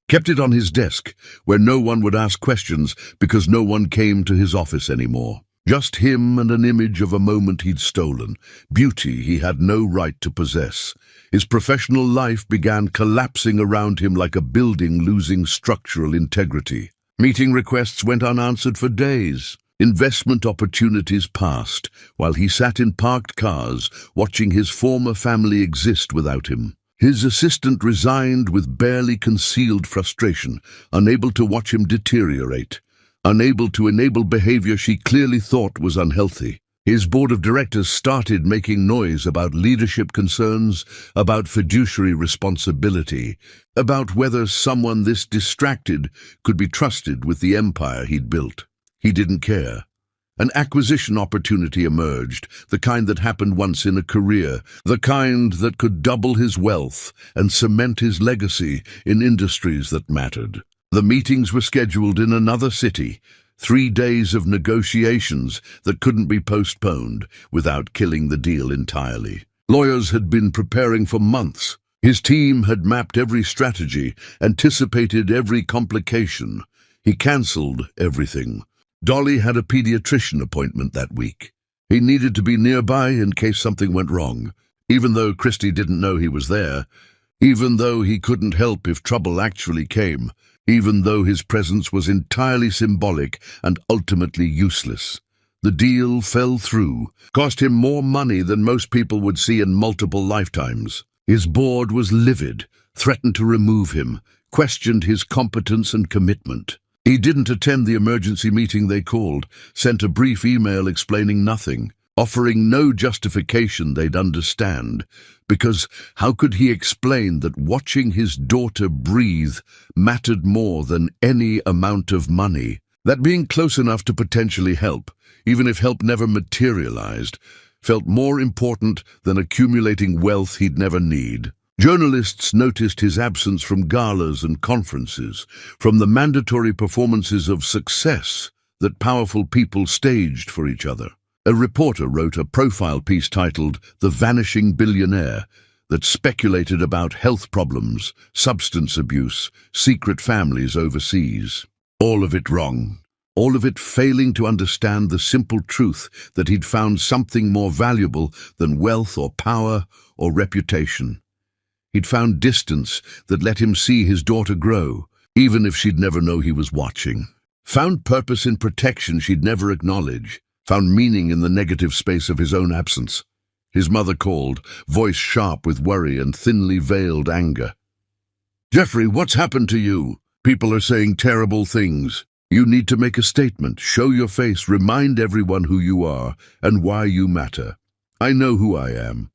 kept it on his desk where no one would ask questions because no one came to his office anymore. Just him and an image of a moment he'd stolen, beauty he had no right to possess. His professional life began collapsing around him like a building losing structural integrity. Meeting requests went unanswered for days. Investment opportunities passed while he sat in parked cars watching his former family exist without him. His assistant resigned with barely concealed frustration, unable to watch him deteriorate, unable to enable behavior she clearly thought was unhealthy. His board of directors started making noise about leadership concerns, about fiduciary responsibility, about whether someone this distracted could be trusted with the empire he'd built. He didn't care. An acquisition opportunity emerged, the kind that happened once in a career, the kind that could double his wealth and cement his legacy in industries that mattered. The meetings were scheduled in another city, 3 days of negotiations that couldn't be postponed without killing the deal entirely. Lawyers had been preparing for months. His team had mapped every strategy, anticipated every complication. He cancelled everything. Dolly had a pediatrician appointment that week. He needed to be nearby in case something went wrong, even though Christy didn't know he was there, even though he couldn't help if trouble actually came, even though his presence was entirely symbolic and ultimately useless. The deal fell through, cost him more money than most people would see in multiple lifetimes. His board was livid, threatened to remove him, questioned his competence and commitment. He didn't attend the emergency meeting they called, sent a brief email explaining nothing, offering no justification they'd understand, because how could he explain that watching his daughter breathe mattered more than any amount of money? That being close enough to potentially help, even if help never materialized, felt more important than accumulating wealth he'd never need. Journalists noticed his absence from galas and conferences, from the mandatory performances of success that powerful people staged for each other. A reporter wrote a profile piece titled "The Vanishing Billionaire," that speculated about health problems, substance abuse, secret families overseas. All of it wrong. All of it failing to understand the simple truth that he'd found something more valuable than wealth or power or reputation. He'd found distance that let him see his daughter grow, even if she'd never know he was watching. Found purpose in protection she'd never acknowledge. Found meaning in the negative space of his own absence. His mother called, voice sharp with worry and thinly veiled anger. "Jeffrey, what's happened to you? People are saying terrible things. You need to make a statement, show your face, remind everyone who you are and why you matter. I know who I am."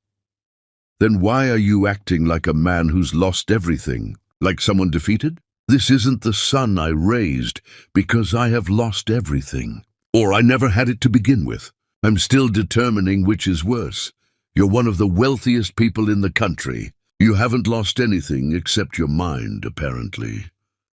"Then why are you acting like a man who's lost everything, like someone defeated?" "This isn't the son I raised because I have lost everything. Or I never had it to begin with. I'm still determining which is worse. You're one of the wealthiest people in the country. You haven't lost anything except your mind, apparently.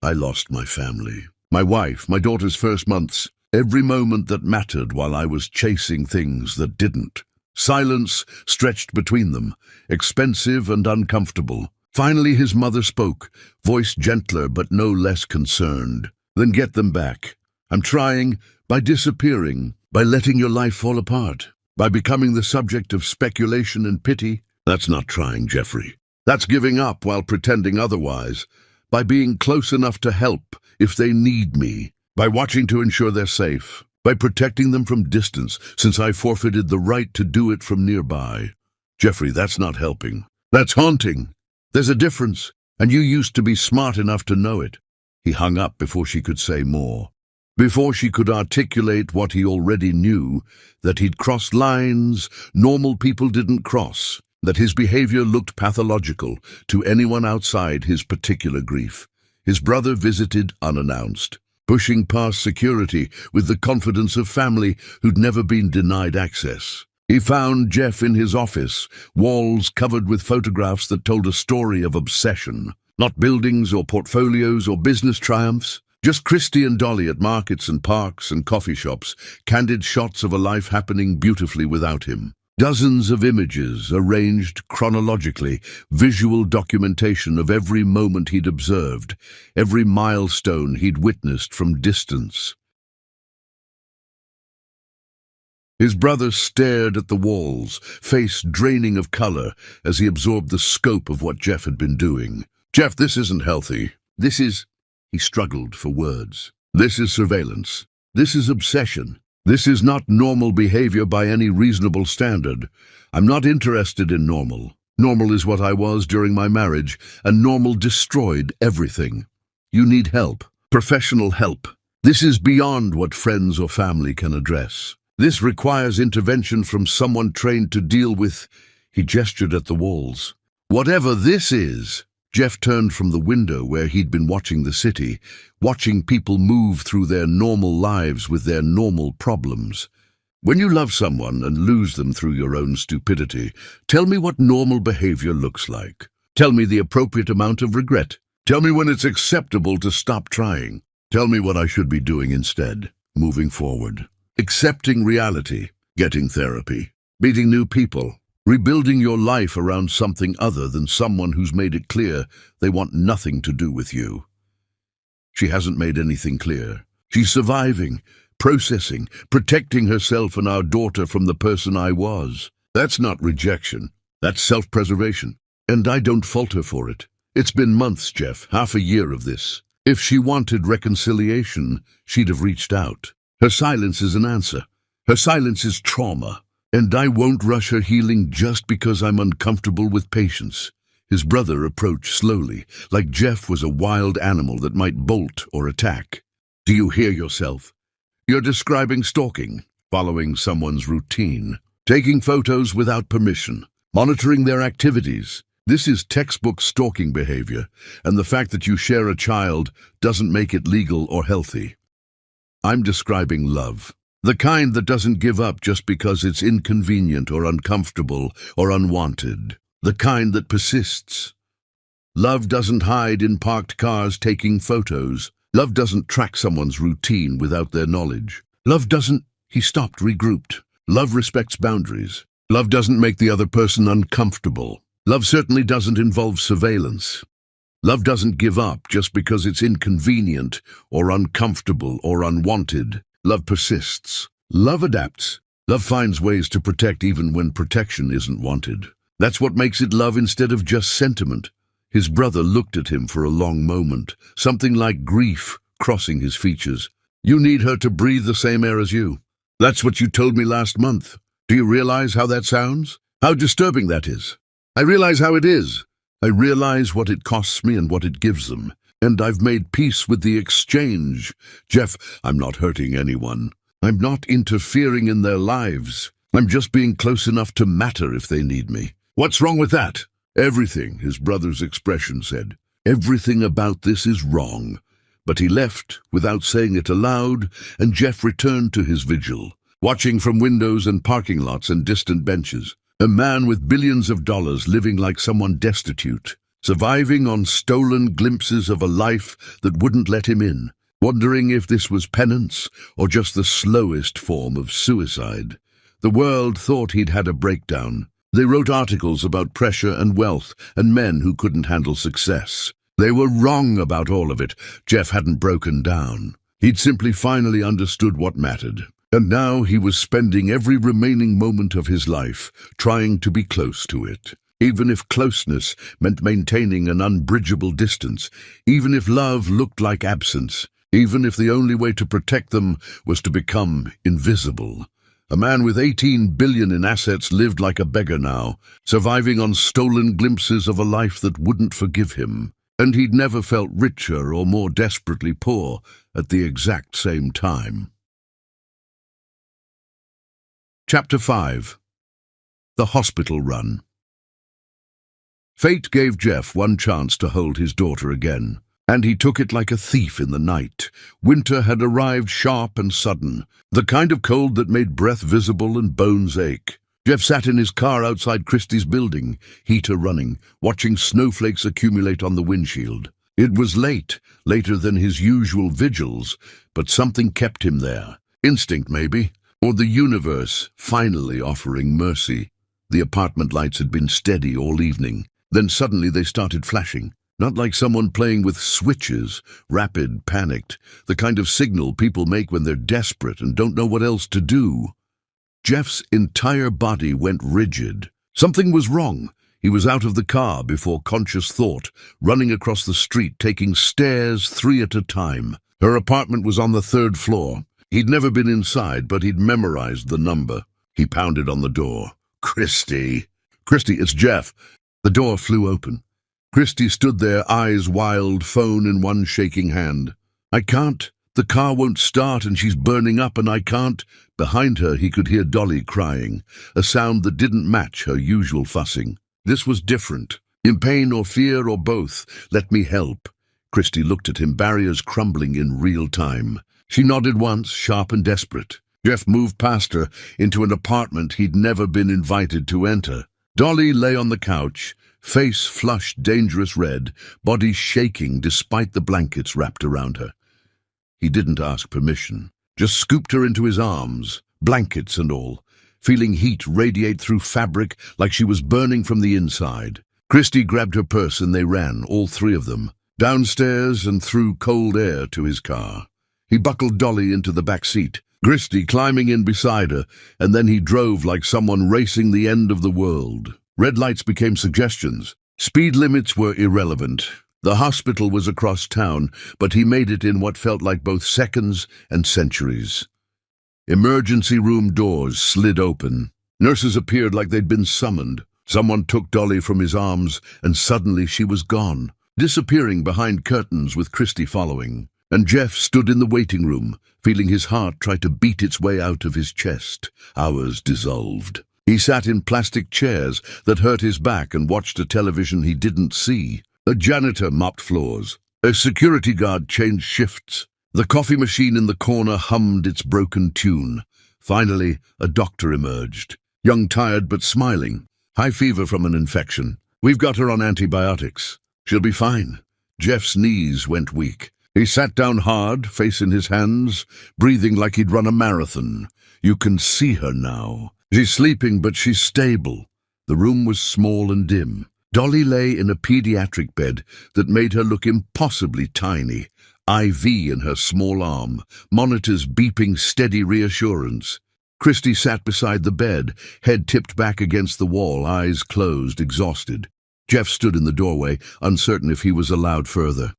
I lost my family. My wife, my daughter's first months. Every moment that mattered while I was chasing things that didn't. Silence stretched between them, expensive and uncomfortable. Finally his mother spoke, voice gentler but no less concerned. "Then get them back. I'm trying, by disappearing, by letting your life fall apart, by becoming the subject of speculation and pity." "That's not trying, Jeffrey. That's giving up while pretending otherwise. By being close enough to help if they need me, by watching to ensure they're safe, by protecting them from distance since I forfeited the right to do it from nearby. Jeffrey, that's not helping. That's haunting. There's a difference, and you used to be smart enough to know it." He hung up before she could say more. Before she could articulate what he already knew, that he'd crossed lines normal people didn't cross, that his behavior looked pathological to anyone outside his particular grief. His brother visited unannounced, pushing past security with the confidence of family who'd never been denied access. He found Jeff in his office, walls covered with photographs that told a story of obsession. Not buildings or portfolios or business triumphs, just Christy and Dolly at markets and parks and coffee shops, candid shots of a life happening beautifully without him. Dozens of images arranged chronologically, visual documentation of every moment he'd observed, every milestone he'd witnessed from distance. His brother stared at the walls, face draining of color, as he absorbed the scope of what Jeff had been doing. "Jeff, this isn't healthy. This is..." He struggled for words. "This is surveillance. This is obsession. This is not normal behavior by any reasonable standard. I'm not interested in normal. Normal is what I was during my marriage, and normal destroyed everything. You need help. Professional help. This is beyond what friends or family can address. This requires intervention from someone trained to deal with..." He gestured at the walls. "Whatever this is..." Jeff turned from the window where he'd been watching the city, watching people move through their normal lives with their normal problems. "When you love someone and lose them through your own stupidity, tell me what normal behavior looks like. Tell me the appropriate amount of regret. Tell me when it's acceptable to stop trying. Tell me what I should be doing instead, moving forward. Accepting reality, getting therapy, meeting new people, rebuilding your life around something other than someone who's made it clear they want nothing to do with you." She hasn't made anything clear. She's surviving, processing, protecting herself and our daughter from the person I was. That's not rejection. That's self-preservation. And I don't fault her for it. It's been months, Jeff, half a year of this. If she wanted reconciliation, she'd have reached out. Her silence is an answer. Her silence is trauma. And I won't rush her healing just because I'm uncomfortable with patience. His brother approached slowly, like Jeff was a wild animal that might bolt or attack. "Do you hear yourself? You're describing stalking, following someone's routine, taking photos without permission, monitoring their activities. This is textbook stalking behavior, and the fact that you share a child doesn't make it legal or healthy. I'm describing love. The kind that doesn't give up just because it's inconvenient or uncomfortable or unwanted. The kind that persists. Love doesn't hide in parked cars taking photos. Love doesn't track someone's routine without their knowledge. Love doesn't..." He stopped, regrouped. "Love respects boundaries. Love doesn't make the other person uncomfortable. Love certainly doesn't involve surveillance. Love doesn't give up just because it's inconvenient or uncomfortable or unwanted. Love persists. Love adapts. Love finds ways to protect even when protection isn't wanted. That's what makes it love instead of just sentiment. His brother looked at him for a long moment, something like grief crossing his features. You need her to breathe the same air as you. That's what you told me last month. Do you realize how that sounds? How disturbing that is? I realize how it is. I realize what it costs me and what it gives them. And I've made peace with the exchange. Jeff, I'm not hurting anyone. I'm not interfering in their lives. I'm just being close enough to matter if they need me. What's wrong with that? Everything, his brother's expression said. Everything about this is wrong. But he left without saying it aloud, and Jeff returned to his vigil, watching from windows and parking lots and distant benches. A man with billions of dollars living like someone destitute, surviving on stolen glimpses of a life that wouldn't let him in, wondering if this was penance or just the slowest form of suicide. The world thought he'd had a breakdown. They wrote articles about pressure and wealth and men who couldn't handle success. They were wrong about all of it. Jeff hadn't broken down. He'd simply finally understood what mattered. And now he was spending every remaining moment of his life trying to be close to it. Even if closeness meant maintaining an unbridgeable distance, even if love looked like absence, even if the only way to protect them was to become invisible. A man with 18 billion in assets lived like a beggar now, surviving on stolen glimpses of a life that wouldn't forgive him. And he'd never felt richer or more desperately poor at the exact same time. Chapter 5. The Hospital Run. Fate gave Jeff one chance to hold his daughter again, and he took it like a thief in the night. Winter had arrived sharp and sudden, the kind of cold that made breath visible and bones ache. Jeff sat in his car outside Christie's building, heater running, watching snowflakes accumulate on the windshield. It was late, later than his usual vigils, but something kept him there. Instinct, maybe. Or the universe finally offering mercy. The apartment lights had been steady all evening. Then suddenly they started flashing. Not like someone playing with switches, rapid, panicked, the kind of signal people make when they're desperate and don't know what else to do. Jeff's entire body went rigid. Something was wrong. He was out of the car before conscious thought, running across the street, taking stairs 3 at a time. Her apartment was on the 3rd floor. He'd never been inside, but he'd memorized the number. He pounded on the door. Christy! Christy, it's Jeff. The door flew open. Christy stood there, eyes wild, phone in one shaking hand. I can't. The car won't start and she's burning up and I can't. Behind her he could hear Dolly crying, a sound that didn't match her usual fussing. This was different. In pain or fear or both. Let me help. Christy looked at him, barriers crumbling in real time. She nodded once, sharp and desperate. Jeff moved past her into an apartment he'd never been invited to enter. Dolly lay on the couch, face flushed dangerous red, body shaking despite the blankets wrapped around her. He didn't ask permission, just scooped her into his arms, blankets and all, feeling heat radiate through fabric like she was burning from the inside. Christy grabbed her purse and they ran, all 3 of them, downstairs and through cold air to his car. He buckled Dolly into the back seat, Christy climbing in beside her, and then he drove like someone racing the end of the world. Red lights became suggestions. Speed limits were irrelevant. The hospital was across town, but he made it in what felt like both seconds and centuries. Emergency room doors slid open. Nurses appeared like they'd been summoned. Someone took Dolly from his arms, and suddenly she was gone, disappearing behind curtains with Christy following. And Jeff stood in the waiting room, feeling his heart try to beat its way out of his chest. Hours dissolved. He sat in plastic chairs that hurt his back and watched a television he didn't see. A janitor mopped floors. A security guard changed shifts. The coffee machine in the corner hummed its broken tune. Finally, a doctor emerged. Young, tired, but smiling. High fever from an infection. We've got her on antibiotics. She'll be fine. Jeff's knees went weak. He sat down hard, face in his hands, breathing like he'd run a marathon. You can see her now. She's sleeping, but she's stable. The room was small and dim. Dolly lay in a pediatric bed that made her look impossibly tiny, IV in her small arm, monitors beeping steady reassurance. Christy sat beside the bed, head tipped back against the wall, eyes closed, exhausted. Jeff stood in the doorway, uncertain if he was allowed further.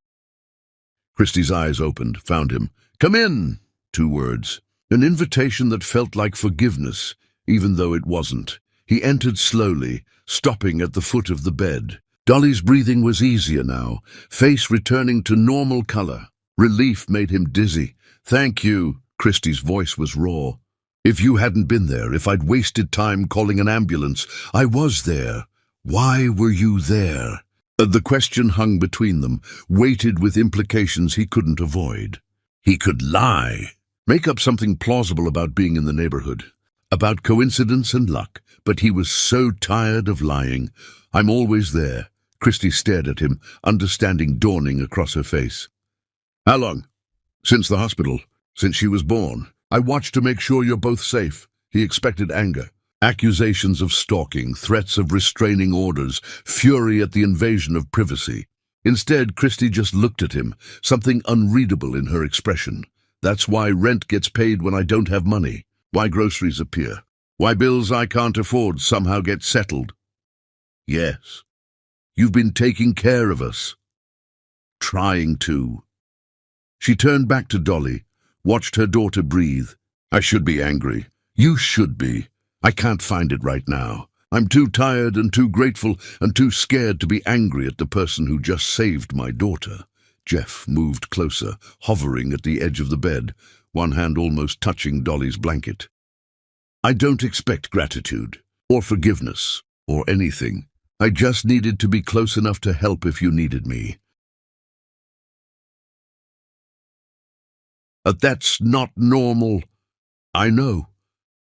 Christy's eyes opened, found him. "Come in!" 2 words. An invitation that felt like forgiveness, even though it wasn't. He entered slowly, stopping at the foot of the bed. Dolly's breathing was easier now, face returning to normal color. Relief made him dizzy. "Thank you." Christy's voice was raw. "If you hadn't been there, if I'd wasted time calling an ambulance, I was there. Why were you there?" The question hung between them, weighted with implications he couldn't avoid. He could lie, make up something plausible about being in the neighborhood, about coincidence and luck, but he was so tired of lying. "I'm always there." Christy stared at him, understanding dawning across her face. "How long?" "Since the hospital. Since she was born. I watched to make sure you're both safe." He expected anger. Accusations of stalking, threats of restraining orders, fury at the invasion of privacy. Instead, Christy just looked at him, something unreadable in her expression. "That's why rent gets paid when I don't have money. Why groceries appear. Why bills I can't afford somehow get settled." "Yes. You've been taking care of us." "Trying to." She turned back to Dolly, watched her daughter breathe. "I should be angry. You should be. I can't find it right now. I'm too tired and too grateful and too scared to be angry at the person who just saved my daughter." Jeff moved closer, hovering at the edge of the bed, one hand almost touching Dolly's blanket. "I don't expect gratitude, or forgiveness, or anything. I just needed to be close enough to help if you needed me." "But that's not normal." "I know.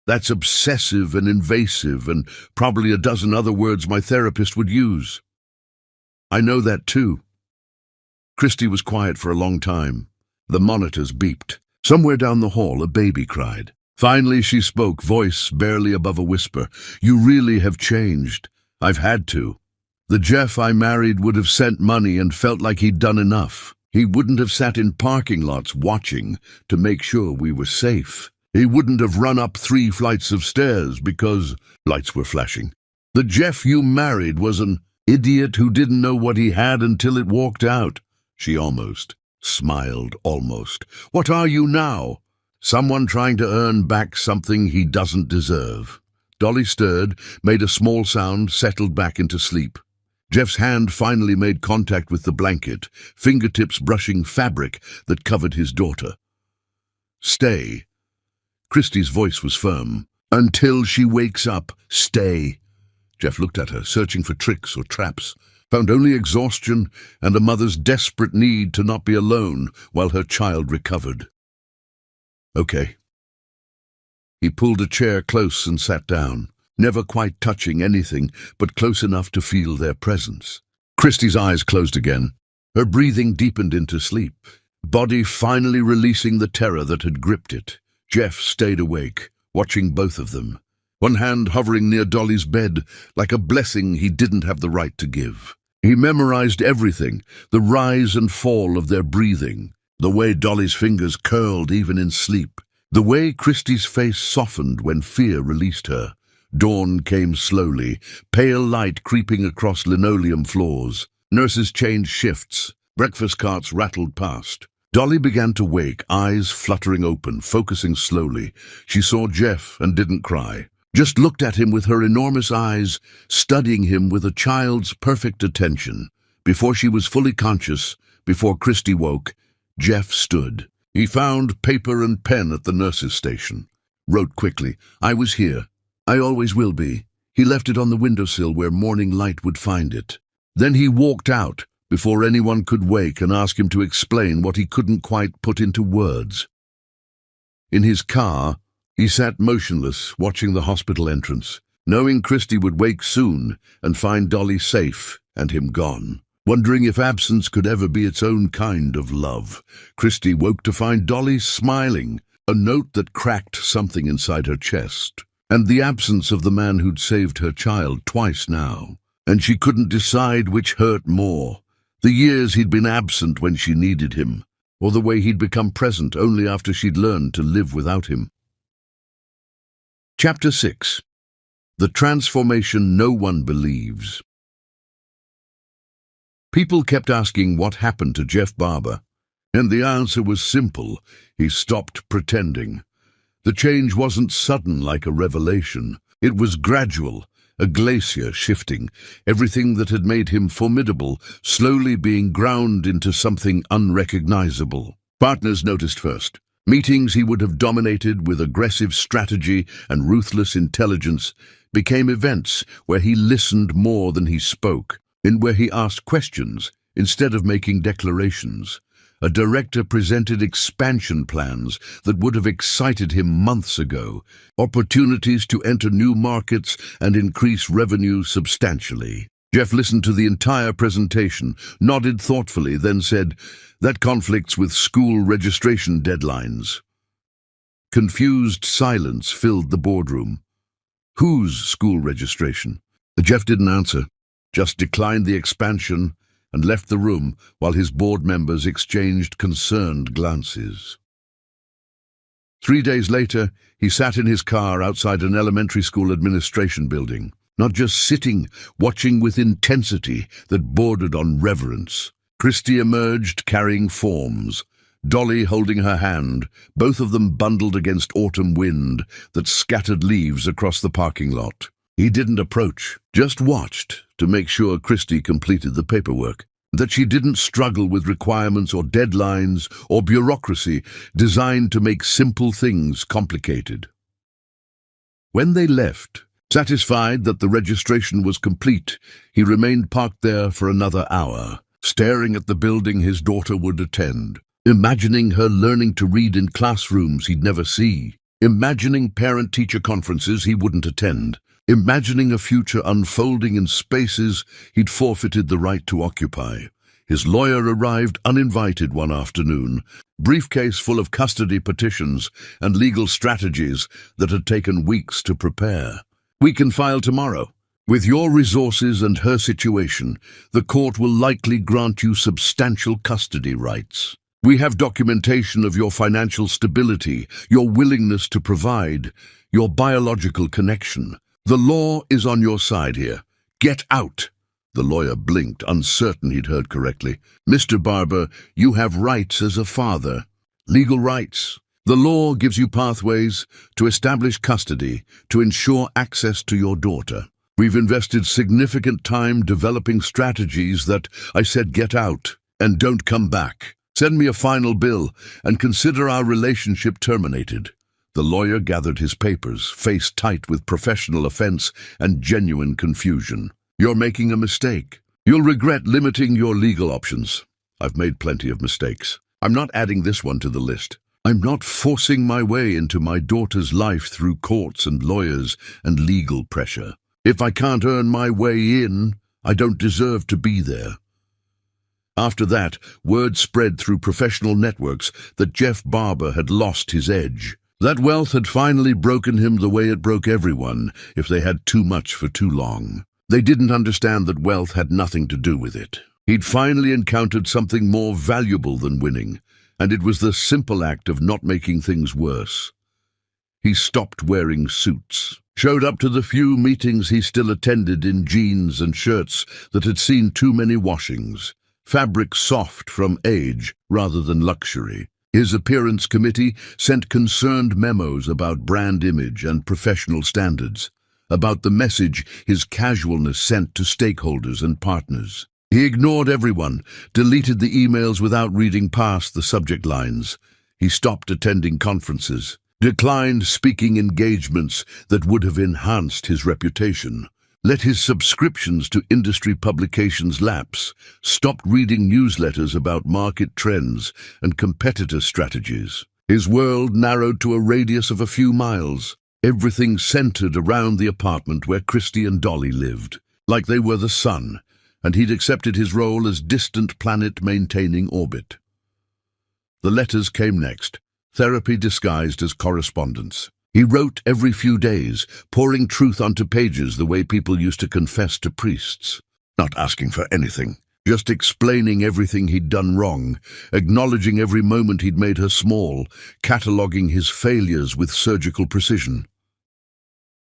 That's obsessive and invasive and probably a dozen other words my therapist would use." "I know that too." Christy was quiet for a long time. The monitors beeped. Somewhere down the hall, a baby cried. Finally she spoke, voice barely above a whisper. "You really have changed. I've had to. The Jeff I married would have sent money and felt like he'd done enough. He wouldn't have sat in parking lots watching to make sure we were safe. He wouldn't have run up 3 flights of stairs because lights were flashing. The Jeff you married was an idiot who didn't know what he had until it walked out." She almost smiled, almost. "What are you now? Someone trying to earn back something he doesn't deserve." Dolly stirred, made a small sound, settled back into sleep. Jeff's hand finally made contact with the blanket, fingertips brushing fabric that covered his daughter. "Stay." Christy's voice was firm. "Until she wakes up, stay." Jeff looked at her, searching for tricks or traps, found only exhaustion and a mother's desperate need to not be alone while her child recovered. "Okay." He pulled a chair close and sat down, never quite touching anything, but close enough to feel their presence. Christy's eyes closed again. Her breathing deepened into sleep, body finally releasing the terror that had gripped it. Jeff stayed awake, watching both of them, one hand hovering near Dolly's bed like a blessing he didn't have the right to give. He memorized everything, the rise and fall of their breathing, the way Dolly's fingers curled even in sleep, the way Christy's face softened when fear released her. Dawn came slowly, pale light creeping across linoleum floors. Nurses changed shifts. Breakfast carts rattled past. Dolly began to wake, eyes fluttering open, focusing slowly. She saw Jeff and didn't cry. Just looked at him with her enormous eyes, studying him with a child's perfect attention. Before she was fully conscious, before Christy woke, Jeff stood. He found paper and pen at the nurse's station. Wrote quickly, "I was here. I always will be." He left it on the windowsill where morning light would find it. Then he walked out, before anyone could wake and ask him to explain what he couldn't quite put into words. In his car, he sat motionless, watching the hospital entrance, knowing Christy would wake soon and find Dolly safe and him gone, wondering if absence could ever be its own kind of love. Christy woke to find Dolly smiling, a note that cracked something inside her chest, and the absence of the man who'd saved her child twice now. and she couldn't decide which hurt more. The years he'd been absent when she needed him, or the way he'd become present only after she'd learned to live without him. Chapter 6. The Transformation No One Believes. People kept asking what happened to Jeff Barber, and the answer was simple: he stopped pretending. The change wasn't sudden like a revelation. It was gradual, a glacier shifting, everything that had made him formidable slowly being ground into something unrecognizable. Partners noticed first. Meetings he would have dominated with aggressive strategy and ruthless intelligence became events where he listened more than he spoke, and where he asked questions instead of making declarations. A director presented expansion plans that would have excited him months ago, opportunities to enter new markets and increase revenue substantially. Jeff listened to the entire presentation, nodded thoughtfully, then said, "That conflicts with school registration deadlines." Confused silence filled the boardroom. Whose school registration? Jeff didn't answer, just declined the expansion and left the room while his board members exchanged concerned glances. 3 days later, he sat in his car outside an elementary school administration building, not just sitting, watching with intensity that bordered on reverence. Christy emerged carrying forms, Dolly holding her hand, both of them bundled against autumn wind that scattered leaves across the parking lot. He didn't approach, just watched to make sure Christy completed the paperwork, that she didn't struggle with requirements or deadlines or bureaucracy designed to make simple things complicated. When they left, satisfied that the registration was complete, he remained parked there for another hour, staring at the building his daughter would attend, imagining her learning to read in classrooms he'd never see, imagining parent-teacher conferences he wouldn't attend, imagining a future unfolding in spaces he'd forfeited the right to occupy. His lawyer arrived uninvited one afternoon, briefcase full of custody petitions and legal strategies that had taken weeks to prepare. "We can file tomorrow. With your resources and her situation, the court will likely grant you substantial custody rights. We have documentation of your financial stability, your willingness to provide, your biological connection. The law is on your side here. Get out." The lawyer blinked, uncertain he'd heard correctly. "Mr. Barber, you have rights as a father. Legal rights. The law gives you pathways to establish custody, to ensure access to your daughter. We've invested significant time developing strategies that I said get out and don't come back. Send me a final bill and consider our relationship terminated." The lawyer gathered his papers, face tight with professional offense and genuine confusion. "You're making a mistake. You'll regret limiting your legal options." "I've made plenty of mistakes. I'm not adding this one to the list. I'm not forcing my way into my daughter's life through courts and lawyers and legal pressure. If I can't earn my way in, I don't deserve to be there." After that, word spread through professional networks that Jeff Barber had lost his edge. That wealth had finally broken him the way it broke everyone if they had too much for too long. They didn't understand that wealth had nothing to do with it. He'd finally encountered something more valuable than winning, and it was the simple act of not making things worse. He stopped wearing suits, showed up to the few meetings he still attended in jeans and shirts that had seen too many washings, fabric soft from age rather than luxury. His appearance committee sent concerned memos about brand image and professional standards, about the message his casualness sent to stakeholders and partners. He ignored everyone, deleted the emails without reading past the subject lines. He stopped attending conferences, declined speaking engagements that would have enhanced his reputation, let his subscriptions to industry publications lapse, stopped reading newsletters about market trends and competitor strategies. His world narrowed to a radius of a few miles, everything centered around the apartment where Christy and Dolly lived, like they were the sun, and he'd accepted his role as distant planet maintaining orbit. The letters came next, therapy disguised as correspondence. He wrote every few days, pouring truth onto pages the way people used to confess to priests. Not asking for anything, just explaining everything he'd done wrong, acknowledging every moment he'd made her small, cataloguing his failures with surgical precision.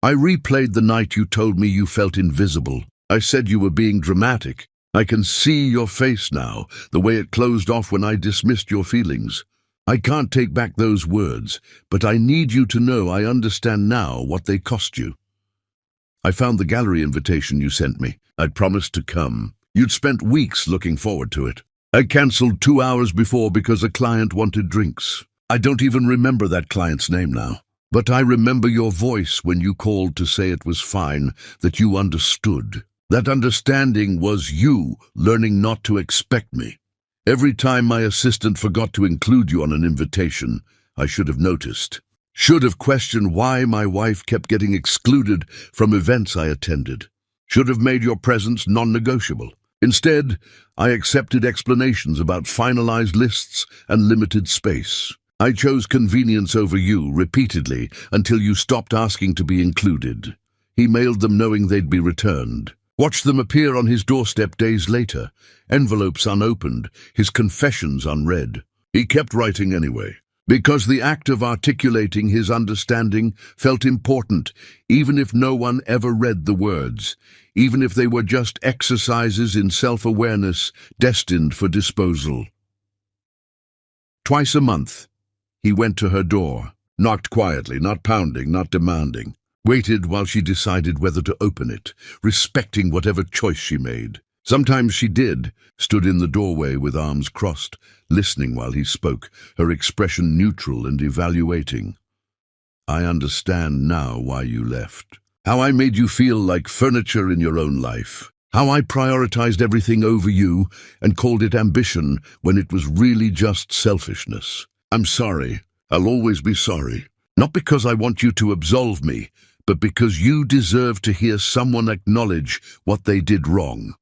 I replayed the night you told me you felt invisible. I said you were being dramatic. I can see your face now, the way it closed off when I dismissed your feelings. I can't take back those words, but I need you to know I understand now what they cost you. I found the gallery invitation you sent me. I'd promised to come. You'd spent weeks looking forward to it. I cancelled 2 hours before because a client wanted drinks. I don't even remember that client's name now. But I remember your voice when you called to say it was fine, that you understood. That understanding was you learning not to expect me. Every time my assistant forgot to include you on an invitation, I should have noticed. Should have questioned why my wife kept getting excluded from events I attended. Should have made your presence non-negotiable. Instead, I accepted explanations about finalized lists and limited space. I chose convenience over you repeatedly until you stopped asking to be included. He mailed them knowing they'd be returned. Watched them appear on his doorstep days later, envelopes unopened, his confessions unread. He kept writing anyway, because the act of articulating his understanding felt important, even if no one ever read the words, even if they were just exercises in self-awareness destined for disposal. Twice a month, he went to her door, knocked quietly, not pounding, not demanding. Waited while she decided whether to open it, respecting whatever choice she made. Sometimes she did, stood in the doorway with arms crossed, listening while he spoke, her expression neutral and evaluating. I understand now why you left. How I made you feel like furniture in your own life. How I prioritized everything over you and called it ambition when it was really just selfishness. I'm sorry. I'll always be sorry. Not because I want you to absolve me, but because you deserve to hear someone acknowledge what they did wrong.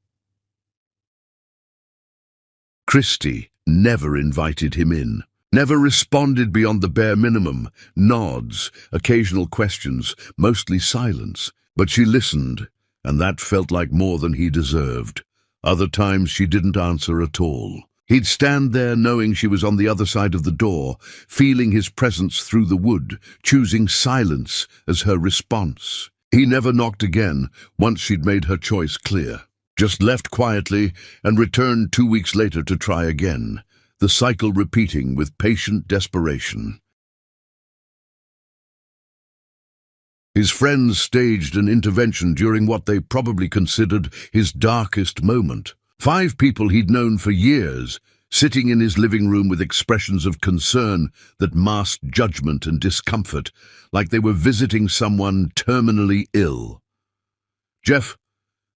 Christy never invited him in, never responded beyond the bare minimum, nods, occasional questions, mostly silence, but she listened, and that felt like more than he deserved. Other times she didn't answer at all. He'd stand there knowing she was on the other side of the door, feeling his presence through the wood, choosing silence as her response. He never knocked again, once she'd made her choice clear. Just left quietly and returned 2 weeks later to try again, the cycle repeating with patient desperation. His friends staged an intervention during what they probably considered his darkest moment. 5 people he'd known for years, sitting in his living room with expressions of concern that masked judgment and discomfort, like they were visiting someone terminally ill. Jeff,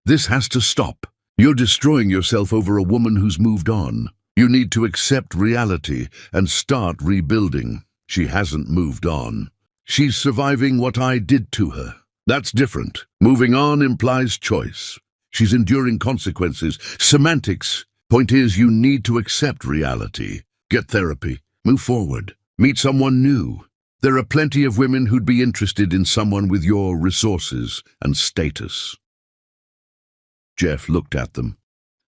this has to stop. You're destroying yourself over a woman who's moved on. You need to accept reality and start rebuilding. She hasn't moved on. She's surviving what I did to her. That's different. Moving on implies choice. She's enduring consequences. Semantics. Point is, you need to accept reality. Get therapy. Move forward. Meet someone new. There are plenty of women who'd be interested in someone with your resources and status. Jeff looked at them.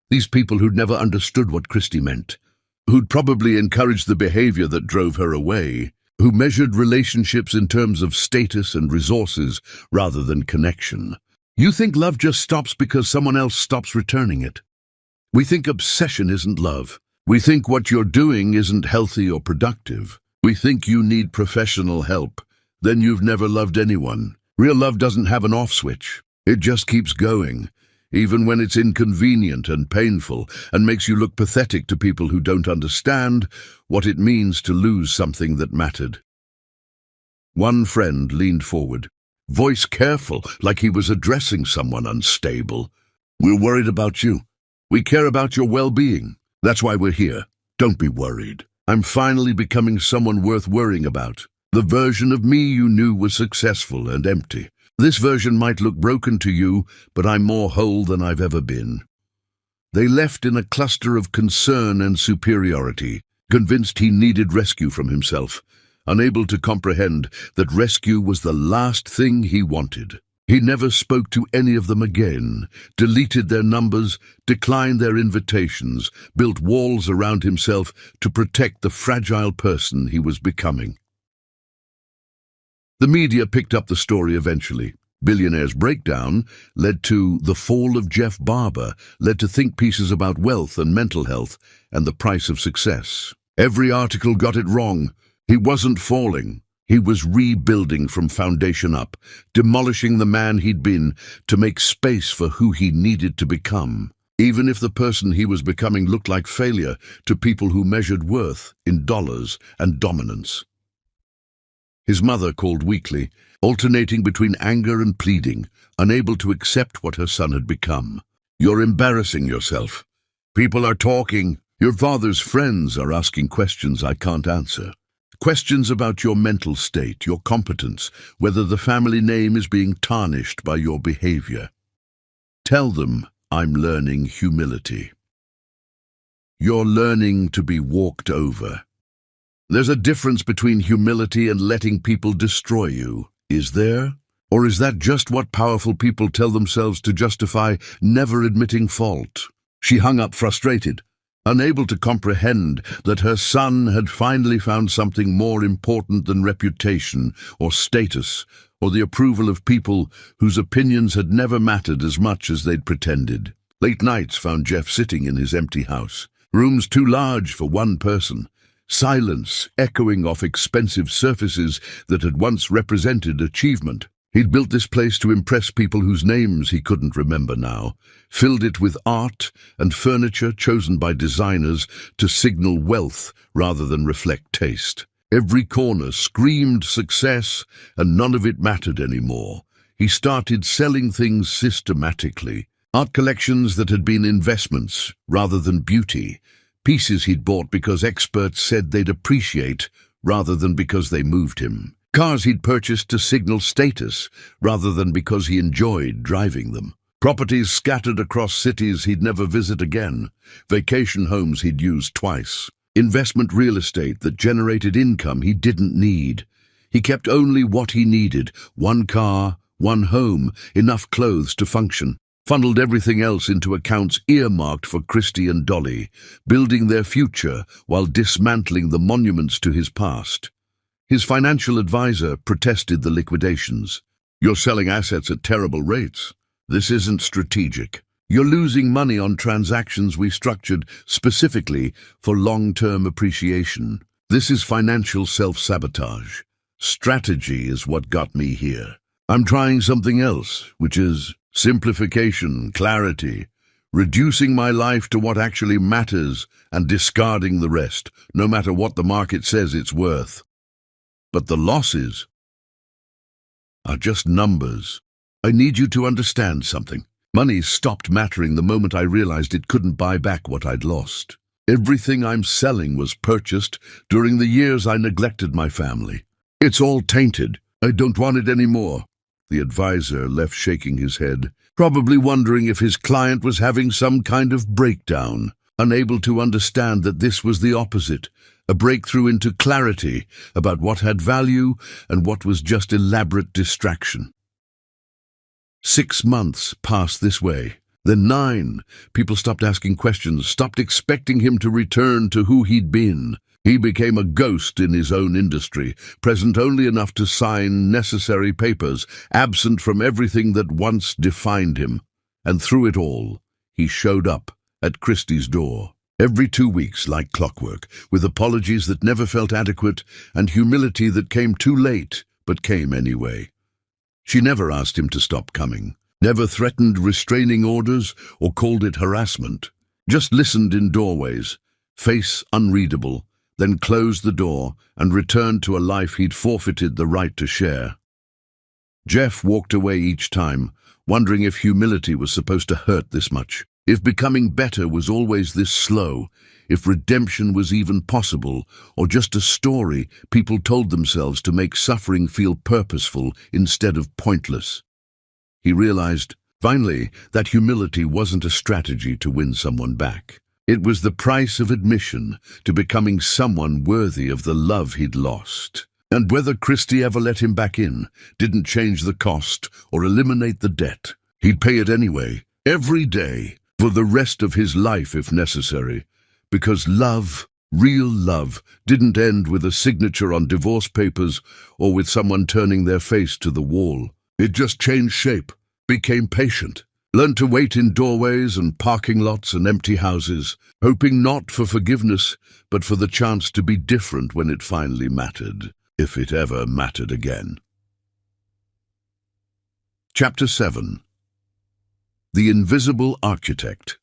These people who'd never understood what Christy meant, who'd probably encouraged the behavior that drove her away, who measured relationships in terms of status and resources rather than connection. You think love just stops because someone else stops returning it. We think obsession isn't love. We think what you're doing isn't healthy or productive. We think you need professional help. Then you've never loved anyone. Real love doesn't have an off switch. It just keeps going, even when it's inconvenient and painful, and makes you look pathetic to people who don't understand what it means to lose something that mattered. One friend leaned forward, voice careful, like he was addressing someone unstable. We're worried about you. We care about your well-being. That's why we're here. Don't be worried. I'm finally becoming someone worth worrying about. The version of me you knew was successful and empty. This version might look broken to you, but I'm more whole than I've ever been. They left in a cluster of concern and superiority, convinced he needed rescue from himself, unable to comprehend that rescue was the last thing he wanted. He never spoke to any of them again, deleted their numbers, declined their invitations, built walls around himself to protect the fragile person he was becoming. The media picked up the story eventually. Billionaire's breakdown led to the fall of Jeff Barber, led to think pieces about wealth and mental health and the price of success. Every article got it wrong. He wasn't falling. He was rebuilding from foundation up, demolishing the man he'd been to make space for who he needed to become. Even if the person he was becoming looked like failure to people who measured worth in dollars and dominance. His mother called weekly, alternating between anger and pleading, unable to accept what her son had become. "You're embarrassing yourself. People are talking. Your father's friends are asking questions I can't answer. Questions about your mental state, your competence, whether the family name is being tarnished by your behavior. Tell them I'm learning humility. You're learning to be walked over. There's a difference between humility and letting people destroy you, is there? Or is that just what powerful people tell themselves to justify never admitting fault?" She hung up frustrated, unable to comprehend that her son had finally found something more important than reputation or status or the approval of people whose opinions had never mattered as much as they'd pretended. Late nights found Jeff sitting in his empty house, rooms too large for one person, silence echoing off expensive surfaces that had once represented achievement. He'd built this place to impress people whose names he couldn't remember now, filled it with art and furniture chosen by designers to signal wealth rather than reflect taste. Every corner screamed success, and none of it mattered anymore. He started selling things systematically. Art collections that had been investments rather than beauty. Pieces he'd bought because experts said they'd appreciate rather than because they moved him. Cars he'd purchased to signal status rather than because he enjoyed driving them. Properties scattered across cities he'd never visit again. Vacation homes he'd used twice. Investment real estate that generated income he didn't need. He kept only what he needed: one car, one home, enough clothes to function. Funneled everything else into accounts earmarked for Christy and Dolly, building their future while dismantling the monuments to his past. His financial advisor protested the liquidations. "You're selling assets at terrible rates. This isn't strategic. You're losing money on transactions we structured specifically for long-term appreciation. This is financial self-sabotage. Strategy is what got me here. I'm trying something else, which is simplification, clarity, reducing my life to what actually matters and discarding the rest, no matter what the market says it's worth. But the losses are just numbers. I need you to understand something. Money stopped mattering the moment I realized it couldn't buy back what I'd lost. Everything I'm selling was purchased during the years I neglected my family. It's all tainted. I don't want it anymore." The advisor left shaking his head, probably wondering if his client was having some kind of breakdown, unable to understand that this was the opposite, a breakthrough into clarity about what had value and what was just elaborate distraction. 6 months passed this way, then 9. People stopped asking questions, stopped expecting him to return to who he'd been. He became a ghost in his own industry, present only enough to sign necessary papers, absent from everything that once defined him. And through it all, he showed up at Christie's door. Every 2 weeks, like clockwork, with apologies that never felt adequate and humility that came too late, but came anyway. She never asked him to stop coming, never threatened restraining orders or called it harassment, just listened in doorways, face unreadable, then closed the door and returned to a life he'd forfeited the right to share. Jeff walked away each time, wondering if humility was supposed to hurt this much, if becoming better was always this slow, if redemption was even possible, or just a story people told themselves to make suffering feel purposeful instead of pointless. He realized, finally, that humility wasn't a strategy to win someone back. It was the price of admission to becoming someone worthy of the love he'd lost. And whether Christie ever let him back in didn't change the cost or eliminate the debt. He'd pay it anyway, every day, for the rest of his life if necessary, because love, real love, didn't end with a signature on divorce papers or with someone turning their face to the wall. It just changed shape, became patient, learned to wait in doorways and parking lots and empty houses, hoping not for forgiveness, but for the chance to be different when it finally mattered, if it ever mattered again. Chapter 7. The Invisible Architect.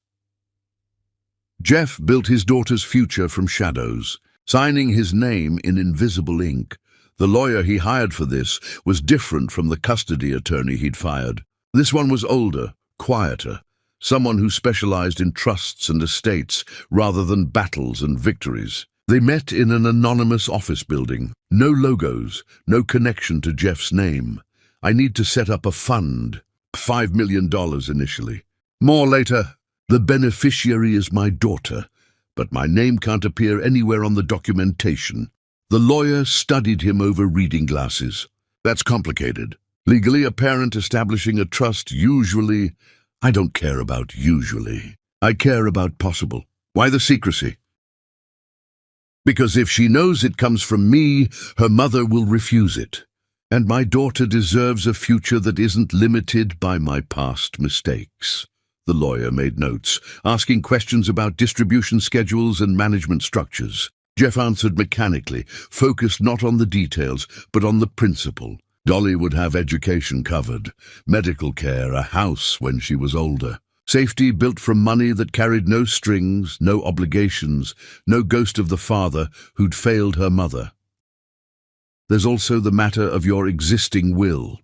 Jeff built his daughter's future from shadows, signing his name in invisible ink. The lawyer he hired for this was different from the custody attorney he'd fired. This one was older, quieter, someone who specialized in trusts and estates rather than battles and victories. They met in an anonymous office building. No logos, no connection to Jeff's name. I need to set up a fund. $5 million initially. More later. The beneficiary is my daughter, but my name can't appear anywhere on the documentation. The lawyer studied him over reading glasses. That's complicated. Legally, a parent establishing a trust usually... I don't care about usually. I care about possible. Why the secrecy? Because if she knows it comes from me, her mother will refuse it. And my daughter deserves a future that isn't limited by my past mistakes. The lawyer made notes, asking questions about distribution schedules and management structures. Jeff answered mechanically, focused not on the details, but on the principle. Dolly would have education covered, medical care, a house when she was older. Safety built from money that carried no strings, no obligations, no ghost of the father who'd failed her mother. There's also the matter of your existing will.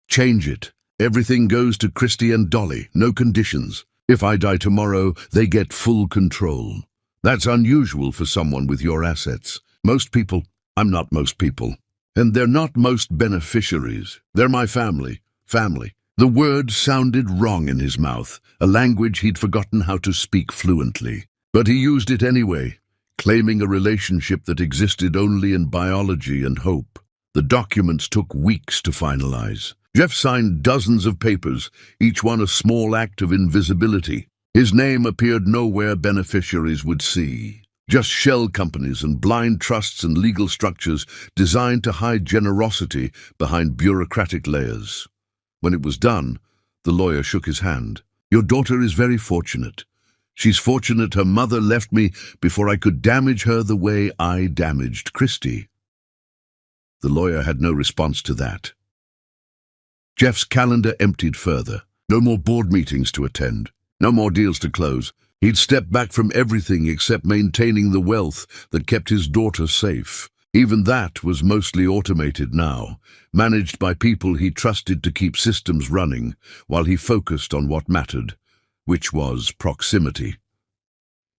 Change it. Everything goes to Christie and Dolly, no conditions. If I die tomorrow, they get full control. That's unusual for someone with your assets. Most people, I'm not most people. And they're not most beneficiaries. They're my family. Family. The word sounded wrong in his mouth, a language he'd forgotten how to speak fluently. But he used it anyway, claiming a relationship that existed only in biology and hope. The documents took weeks to finalize. Jeff signed dozens of papers, each one a small act of invisibility. His name appeared nowhere beneficiaries would see. Just shell companies and blind trusts and legal structures designed to hide generosity behind bureaucratic layers. When it was done, the lawyer shook his hand. Your daughter is very fortunate. She's fortunate her mother left me before I could damage her the way I damaged Christie. The lawyer had no response to that. Jeff's calendar emptied further. No more board meetings to attend. No more deals to close. He'd stepped back from everything except maintaining the wealth that kept his daughter safe. Even that was mostly automated now, managed by people he trusted to keep systems running while he focused on what mattered, which was proximity.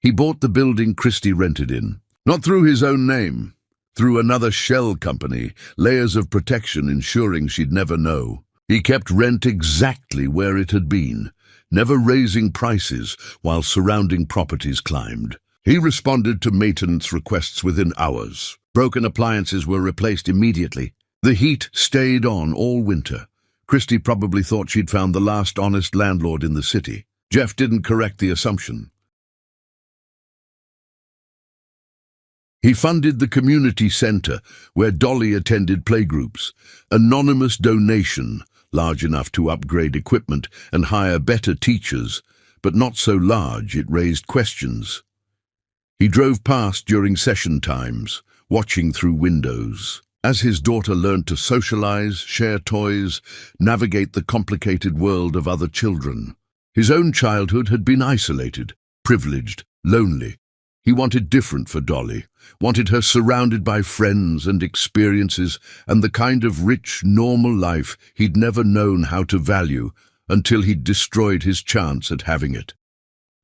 He bought the building Christie rented in, not through his own name, through another shell company, layers of protection ensuring she'd never know. He kept rent exactly where it had been, never raising prices while surrounding properties climbed. He responded to maintenance requests within hours. Broken appliances were replaced immediately. The heat stayed on all winter. Christie probably thought she'd found the last honest landlord in the city. Jeff didn't correct the assumption. He funded the community center where Dolly attended playgroups. Anonymous donation, large enough to upgrade equipment and hire better teachers, but not so large it raised questions. He drove past during session times, watching through windows. As his daughter learned to socialize, share toys, navigate the complicated world of other children. His own childhood had been isolated, privileged, lonely. He wanted different for Dolly, wanted her surrounded by friends and experiences and the kind of rich, normal life he'd never known how to value until he'd destroyed his chance at having it.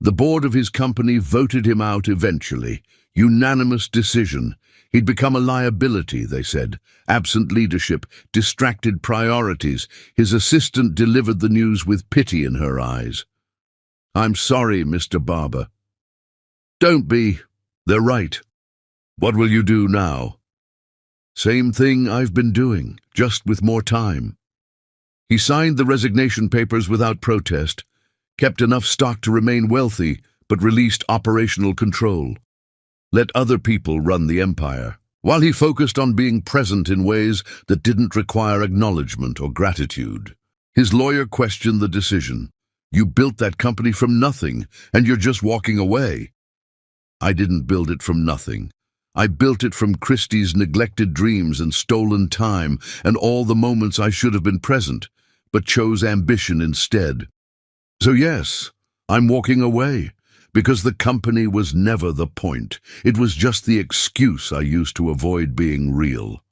The board of his company voted him out eventually. Unanimous decision. He'd become a liability, they said. Absent leadership, distracted priorities. His assistant delivered the news with pity in her eyes. I'm sorry, Mr. Barber. Don't be. They're right. What will you do now? Same thing I've been doing, just with more time. He signed the resignation papers without protest, kept enough stock to remain wealthy, but released operational control. Let other people run the empire, while he focused on being present in ways that didn't require acknowledgement or gratitude. His lawyer questioned the decision. You built that company from nothing, and you're just walking away. I didn't build it from nothing. I built it from Christie's neglected dreams and stolen time and all the moments I should have been present, but chose ambition instead. So yes, I'm walking away, because the company was never the point. It was just the excuse I used to avoid being real.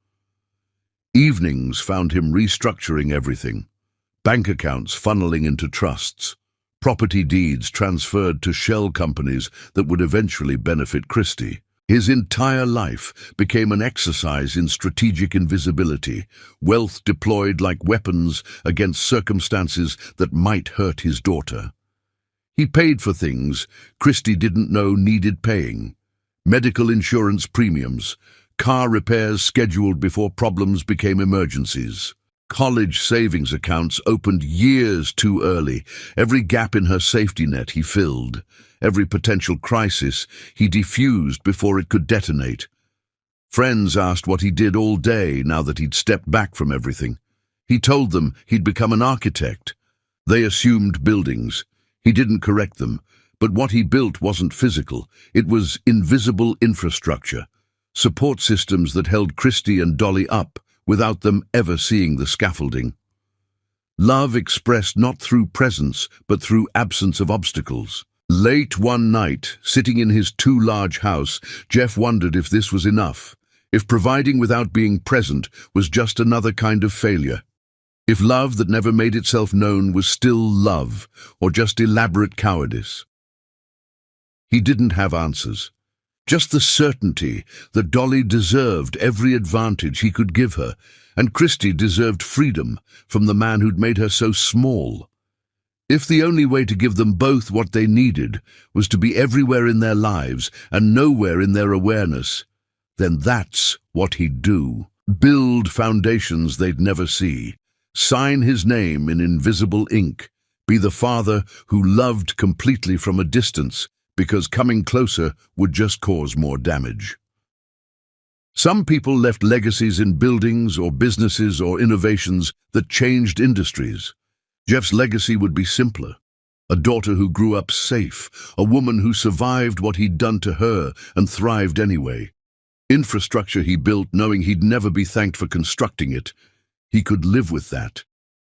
Evenings found him restructuring everything. Bank accounts funneling into trusts. Property deeds transferred to shell companies that would eventually benefit Christie. His entire life became an exercise in strategic invisibility, wealth deployed like weapons against circumstances that might hurt his daughter. He paid for things Christie didn't know needed paying. Medical insurance premiums, car repairs scheduled before problems became emergencies. College savings accounts opened years too early. Every gap in her safety net he filled. Every potential crisis he defused before it could detonate. Friends asked what he did all day now that he'd stepped back from everything. He told them he'd become an architect. They assumed buildings. He didn't correct them, but what he built wasn't physical. It was invisible infrastructure, support systems that held Christie and Dolly up without them ever seeing the scaffolding. Love expressed not through presence, but through absence of obstacles. Late one night, sitting in his too-large house, Jeff wondered if this was enough, if providing without being present was just another kind of failure. If love that never made itself known was still love, or just elaborate cowardice. He didn't have answers. Just the certainty that Dolly deserved every advantage he could give her, and Christie deserved freedom from the man who'd made her so small. If the only way to give them both what they needed was to be everywhere in their lives and nowhere in their awareness, then that's what he'd do. Build foundations they'd never see. Sign his name in invisible ink. Be the father who loved completely from a distance, because coming closer would just cause more damage. Some people left legacies in buildings or businesses or innovations that changed industries. Jeff's legacy would be simpler. A daughter who grew up safe, a woman who survived what he'd done to her and thrived anyway. Infrastructure he built knowing he'd never be thanked for constructing it. He could live with that,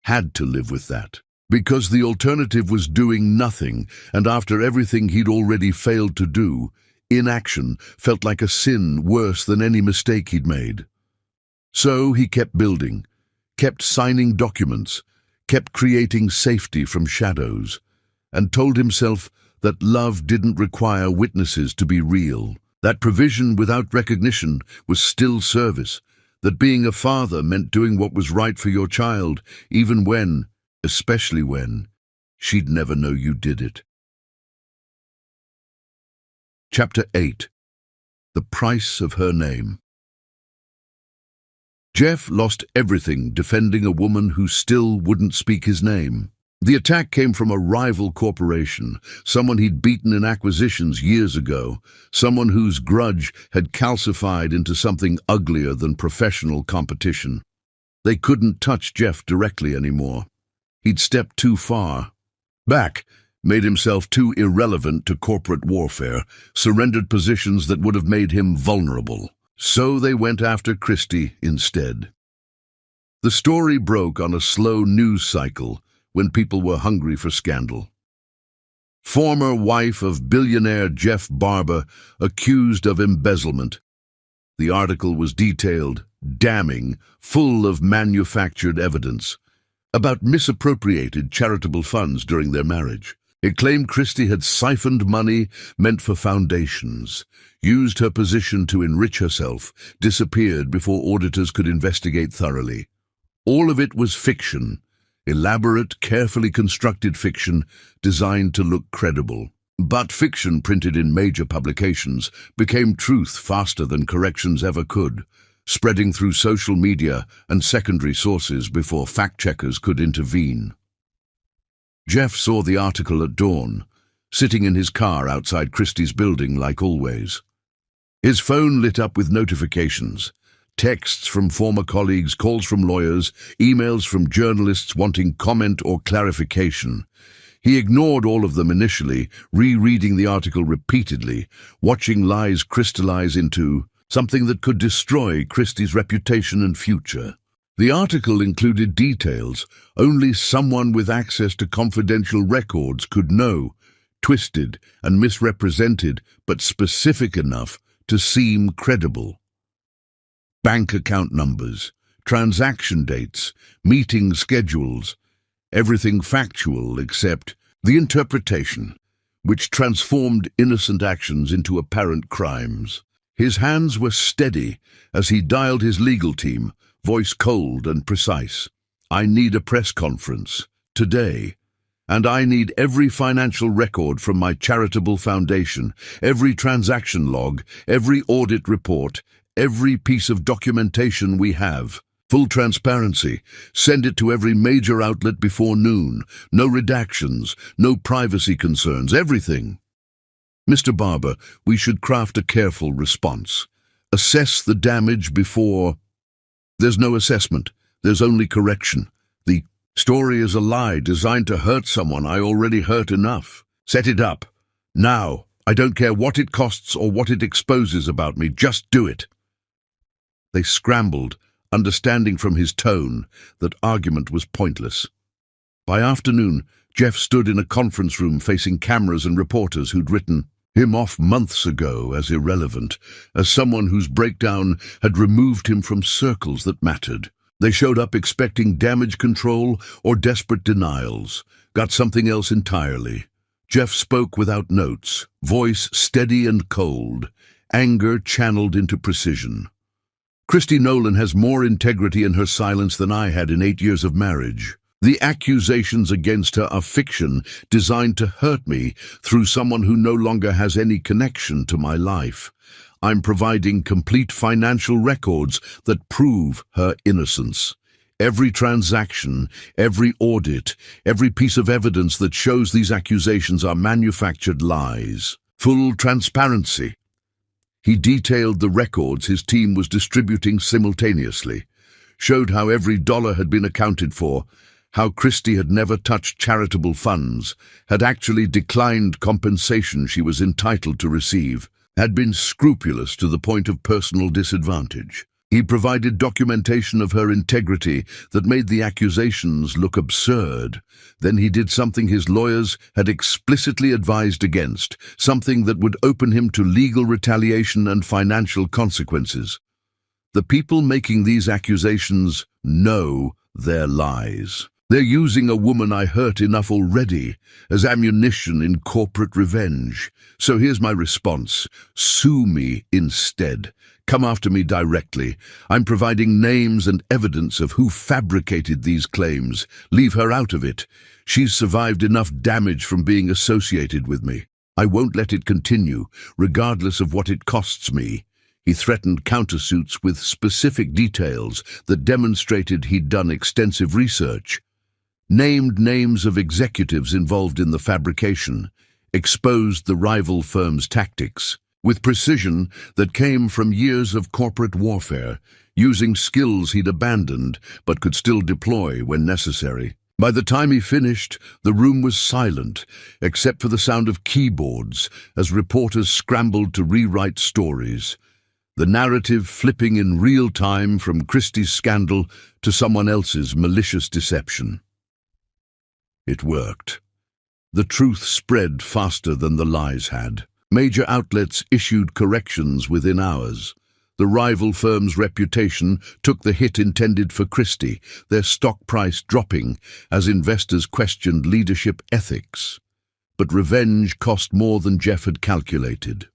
had to live with that. Because the alternative was doing nothing, and after everything he'd already failed to do, inaction felt like a sin worse than any mistake he'd made. So he kept building, kept signing documents, kept creating safety from shadows, and told himself that love didn't require witnesses to be real, that provision without recognition was still service, that being a father meant doing what was right for your child, even when, especially when, she'd never know you did it. Chapter 8. The Price of Her Name. Jeff lost everything defending a woman who still wouldn't speak his name. The attack came from a rival corporation, someone he'd beaten in acquisitions years ago, someone whose grudge had calcified into something uglier than professional competition. They couldn't touch Jeff directly anymore. He'd stepped too far back, made himself too irrelevant to corporate warfare, surrendered positions that would have made him vulnerable. So they went after Christie instead. The story broke on a slow news cycle when people were hungry for scandal. Former wife of billionaire Jeff Barber accused of embezzlement. The article was detailed, damning, full of manufactured evidence about misappropriated charitable funds during their marriage. It claimed Christie had siphoned money meant for foundations, used her position to enrich herself, disappeared before auditors could investigate thoroughly. All of it was fiction, elaborate, carefully constructed fiction designed to look credible. But fiction printed in major publications became truth faster than corrections ever could. spreading through social media and secondary sources before fact-checkers could intervene. Jeff saw the article at dawn, sitting in his car outside Christie's building like always. His phone lit up with notifications, texts from former colleagues, calls from lawyers, emails from journalists wanting comment or clarification. He ignored all of them initially, rereading the article repeatedly, watching lies crystallize into something that could destroy Christie's reputation and future. The article included details only someone with access to confidential records could know, twisted and misrepresented, but specific enough to seem credible. Bank account numbers, transaction dates, meeting schedules, everything factual except the interpretation, which transformed innocent actions into apparent crimes. His hands were steady as he dialed his legal team, voice cold and precise. "I need a press conference, today. And I need every financial record from my charitable foundation, every transaction log, every audit report, every piece of documentation we have. Full transparency. Send it to every major outlet before noon. No redactions, no privacy concerns, everything." "Mr. Barber, we should craft a careful response. Assess the damage before—" "There's no assessment. There's only correction. The story is a lie designed to hurt someone I already hurt enough. Set it up. Now. I don't care what it costs or what it exposes about me. Just do it." They scrambled, understanding from his tone that argument was pointless. By afternoon, Jeff stood in a conference room facing cameras and reporters who'd written him off months ago as irrelevant, as someone whose breakdown had removed him from circles that mattered. They showed up expecting damage control or desperate denials, got something else entirely. Jeff spoke without notes, voice steady and cold, anger channeled into precision. "Christy Nolan has more integrity in her silence than I had in 8 years of marriage. The accusations against her are fiction designed to hurt me through someone who no longer has any connection to my life. I'm providing complete financial records that prove her innocence. Every transaction, every audit, every piece of evidence that shows these accusations are manufactured lies. Full transparency." He detailed the records his team was distributing simultaneously, showed how every dollar had been accounted for, how Christy had never touched charitable funds, had actually declined compensation she was entitled to receive, had been scrupulous to the point of personal disadvantage. He provided documentation of her integrity that made the accusations look absurd. Then he did something his lawyers had explicitly advised against, something that would open him to legal retaliation and financial consequences. The people making these accusations know their lies. They're using a woman I hurt enough already as ammunition in corporate revenge. So here's my response. Sue me instead. Come after me directly. I'm providing names and evidence of who fabricated these claims. Leave her out of it. She's survived enough damage from being associated with me. I won't let it continue, regardless of what it costs me. He threatened countersuits with specific details that demonstrated he'd done extensive research. Named names of executives involved in the fabrication, exposed the rival firm's tactics, with precision that came from years of corporate warfare, using skills he'd abandoned but could still deploy when necessary. By the time he finished, the room was silent, except for the sound of keyboards as reporters scrambled to rewrite stories, the narrative flipping in real time from Christie's scandal to someone else's malicious deception. It worked. The truth spread faster than the lies had. Major outlets issued corrections within hours. The rival firm's reputation took the hit intended for Christie, their stock price dropping as investors questioned leadership ethics. But revenge cost more than Jeff had calculated.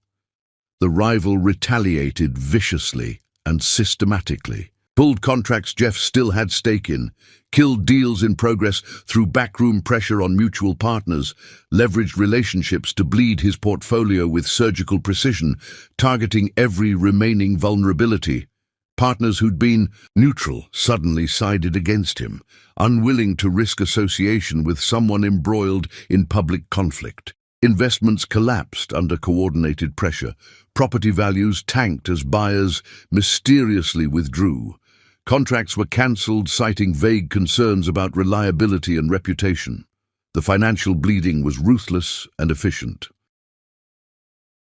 The rival retaliated viciously and systematically. Pulled contracts Jeff still had stake in, killed deals in progress through backroom pressure on mutual partners, leveraged relationships to bleed his portfolio with surgical precision, targeting every remaining vulnerability. Partners who'd been neutral suddenly sided against him, unwilling to risk association with someone embroiled in public conflict. Investments collapsed under coordinated pressure. Property values tanked as buyers mysteriously withdrew. Contracts were cancelled, citing vague concerns about reliability and reputation. The financial bleeding was ruthless and efficient.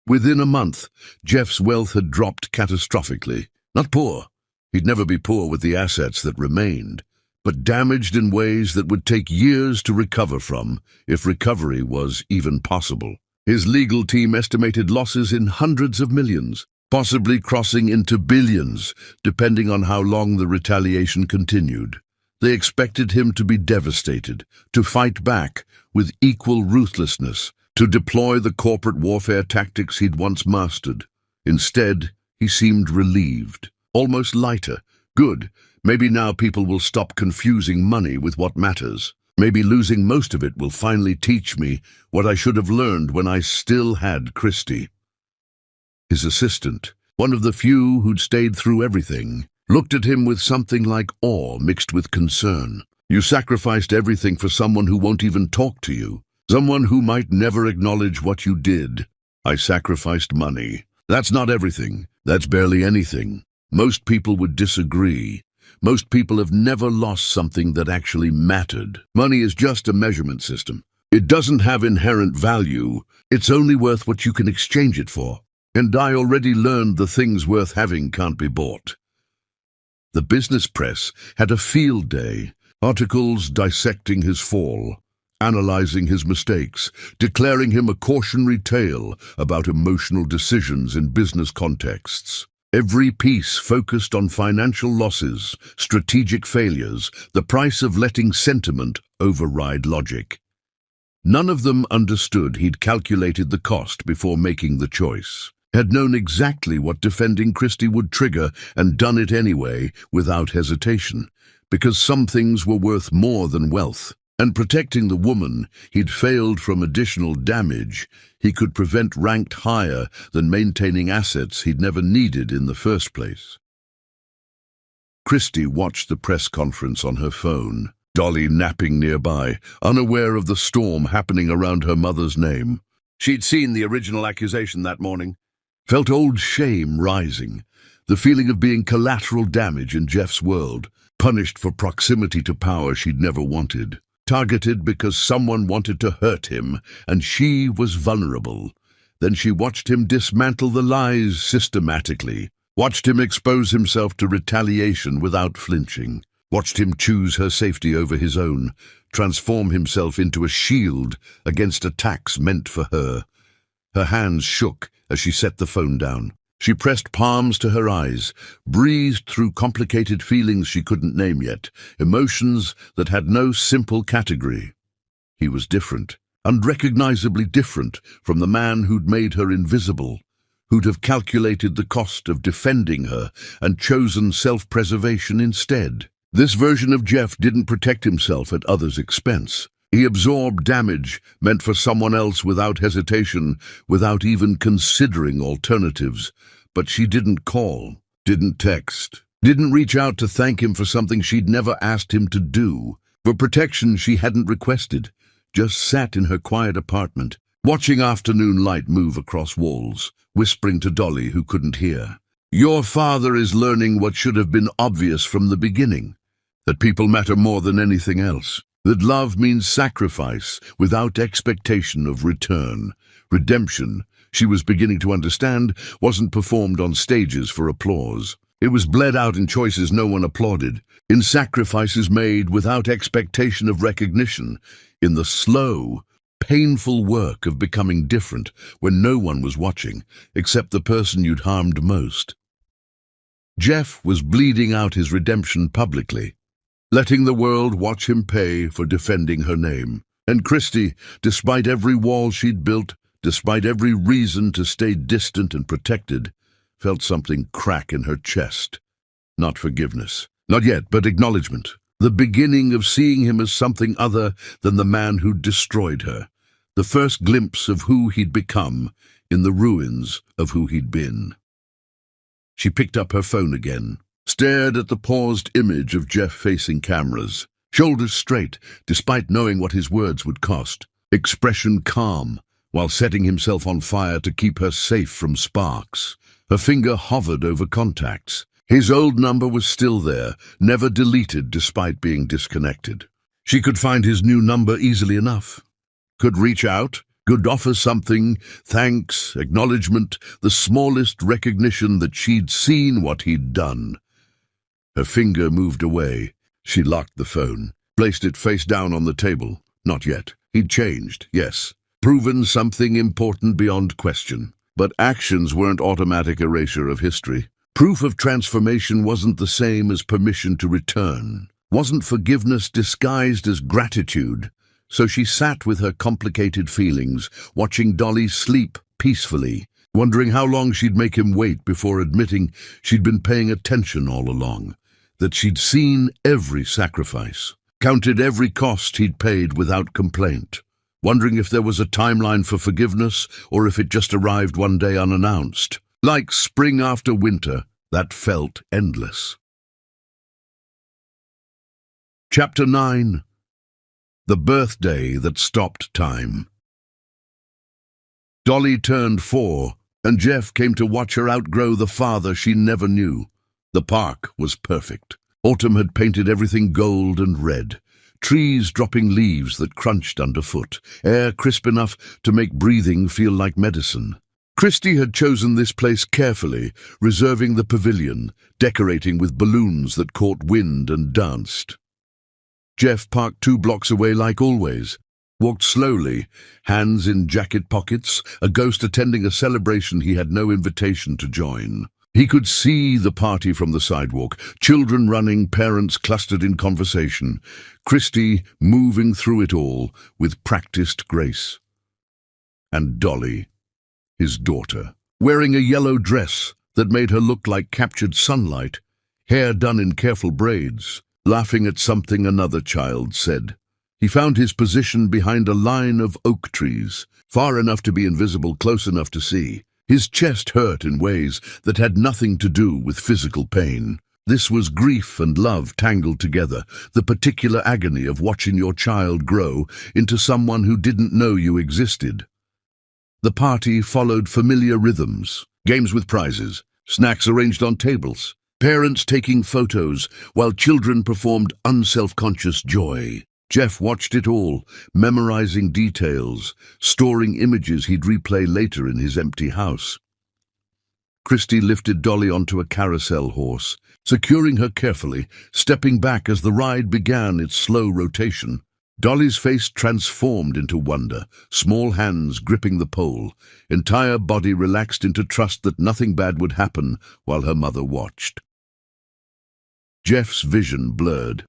Within a month, Jeff's wealth had dropped catastrophically. Not poor. He'd never be poor with the assets that remained, but damaged in ways that would take years to recover from, if recovery was even possible. His legal team estimated losses in hundreds of millions, possibly crossing into billions, depending on how long the retaliation continued. They expected him to be devastated, to fight back with equal ruthlessness, to deploy the corporate warfare tactics he'd once mastered. Instead, he seemed relieved, almost lighter. Good, maybe now people will stop confusing money with what matters. Maybe losing most of it will finally teach me what I should have learned when I still had Christie. His assistant, one of the few who'd stayed through everything, looked at him with something like awe mixed with concern. You sacrificed everything for someone who won't even talk to you, someone who might never acknowledge what you did. I sacrificed money. That's not everything. That's barely anything. Most people would disagree. Most people have never lost something that actually mattered. Money is just a measurement system. It doesn't have inherent value. It's only worth what you can exchange it for. And I already learned the things worth having can't be bought. The business press had a field day, articles dissecting his fall, analyzing his mistakes, declaring him a cautionary tale about emotional decisions in business contexts. Every piece focused on financial losses, strategic failures, the price of letting sentiment override logic. None of them understood he'd calculated the cost before making the choice, had known exactly what defending Christie would trigger and done it anyway without hesitation, because some things were worth more than wealth. And protecting the woman he'd failed from additional damage he could prevent ranked higher than maintaining assets he'd never needed in the first place. Christie watched the press conference on her phone, Dolly napping nearby, unaware of the storm happening around her mother's name. She'd seen the original accusation that morning, felt old shame rising, the feeling of being collateral damage in Jeff's world, punished for proximity to power she'd never wanted. Targeted because someone wanted to hurt him, and she was vulnerable. Then she watched him dismantle the lies systematically, watched him expose himself to retaliation without flinching, watched him choose her safety over his own, transform himself into a shield against attacks meant for her. Her hands shook as she set the phone down. She pressed palms to her eyes, breathed through complicated feelings she couldn't name yet, emotions that had no simple category. He was different, unrecognizably different from the man who'd made her invisible, who'd have calculated the cost of defending her and chosen self-preservation instead. This version of Jeff didn't protect himself at others' expense. He absorbed damage meant for someone else without hesitation, without even considering alternatives. But she didn't call, didn't text, didn't reach out to thank him for something she'd never asked him to do, for protection she hadn't requested, just sat in her quiet apartment, watching afternoon light move across walls, whispering to Dolly, who couldn't hear. Your father is learning what should have been obvious from the beginning, that people matter more than anything else. That love means sacrifice without expectation of return. Redemption, she was beginning to understand, wasn't performed on stages for applause. It was bled out in choices no one applauded, in sacrifices made without expectation of recognition, in the slow, painful work of becoming different when no one was watching, except the person you'd harmed most. Jeff was bleeding out his redemption publicly, letting the world watch him pay for defending her name. And Christie, despite every wall she'd built, despite every reason to stay distant and protected, felt something crack in her chest. Not forgiveness. Not yet, but acknowledgement. The beginning of seeing him as something other than the man who'd destroyed her. The first glimpse of who he'd become in the ruins of who he'd been. She picked up her phone again, stared at the paused image of Jeff facing cameras, shoulders straight, despite knowing what his words would cost, expression calm, while setting himself on fire to keep her safe from sparks. Her finger hovered over contacts. His old number was still there, never deleted despite being disconnected. She could find his new number easily enough. Could reach out, could offer something, thanks, acknowledgement, the smallest recognition that she'd seen what he'd done. Her finger moved away. She locked the phone, placed it face down on the table. Not yet. He'd changed, yes. Proven something important beyond question. But actions weren't automatic erasure of history. Proof of transformation wasn't the same as permission to return. Wasn't forgiveness disguised as gratitude. So she sat with her complicated feelings, watching Dolly sleep peacefully, wondering how long she'd make him wait before admitting she'd been paying attention all along, that she'd seen every sacrifice, counted every cost he'd paid without complaint, wondering if there was a timeline for forgiveness or if it just arrived one day unannounced. Like spring after winter, that felt endless. Chapter 9. The Birthday That Stopped Time. Dolly turned 4, and Jeff came to watch her outgrow the father she never knew. The park was perfect. Autumn had painted everything gold and red. Trees dropping leaves that crunched underfoot. Air crisp enough to make breathing feel like medicine. Christy had chosen this place carefully, reserving the pavilion, decorating with balloons that caught wind and danced. Jeff parked 2 blocks away like always, walked slowly, hands in jacket pockets, a ghost attending a celebration he had no invitation to join. He could see the party from the sidewalk, children running, parents clustered in conversation, Christy moving through it all with practiced grace. And Dolly, his daughter, wearing a yellow dress that made her look like captured sunlight, hair done in careful braids, laughing at something another child said. He found his position behind a line of oak trees, far enough to be invisible, close enough to see. His chest hurt in ways that had nothing to do with physical pain. This was grief and love tangled together, the particular agony of watching your child grow into someone who didn't know you existed. The party followed familiar rhythms, games with prizes, snacks arranged on tables, parents taking photos while children performed unself-conscious joy. Jeff watched it all, memorizing details, storing images he'd replay later in his empty house. Christy lifted Dolly onto a carousel horse, securing her carefully, stepping back as the ride began its slow rotation. Dolly's face transformed into wonder, small hands gripping the pole, entire body relaxed into trust that nothing bad would happen while her mother watched. Jeff's vision blurred.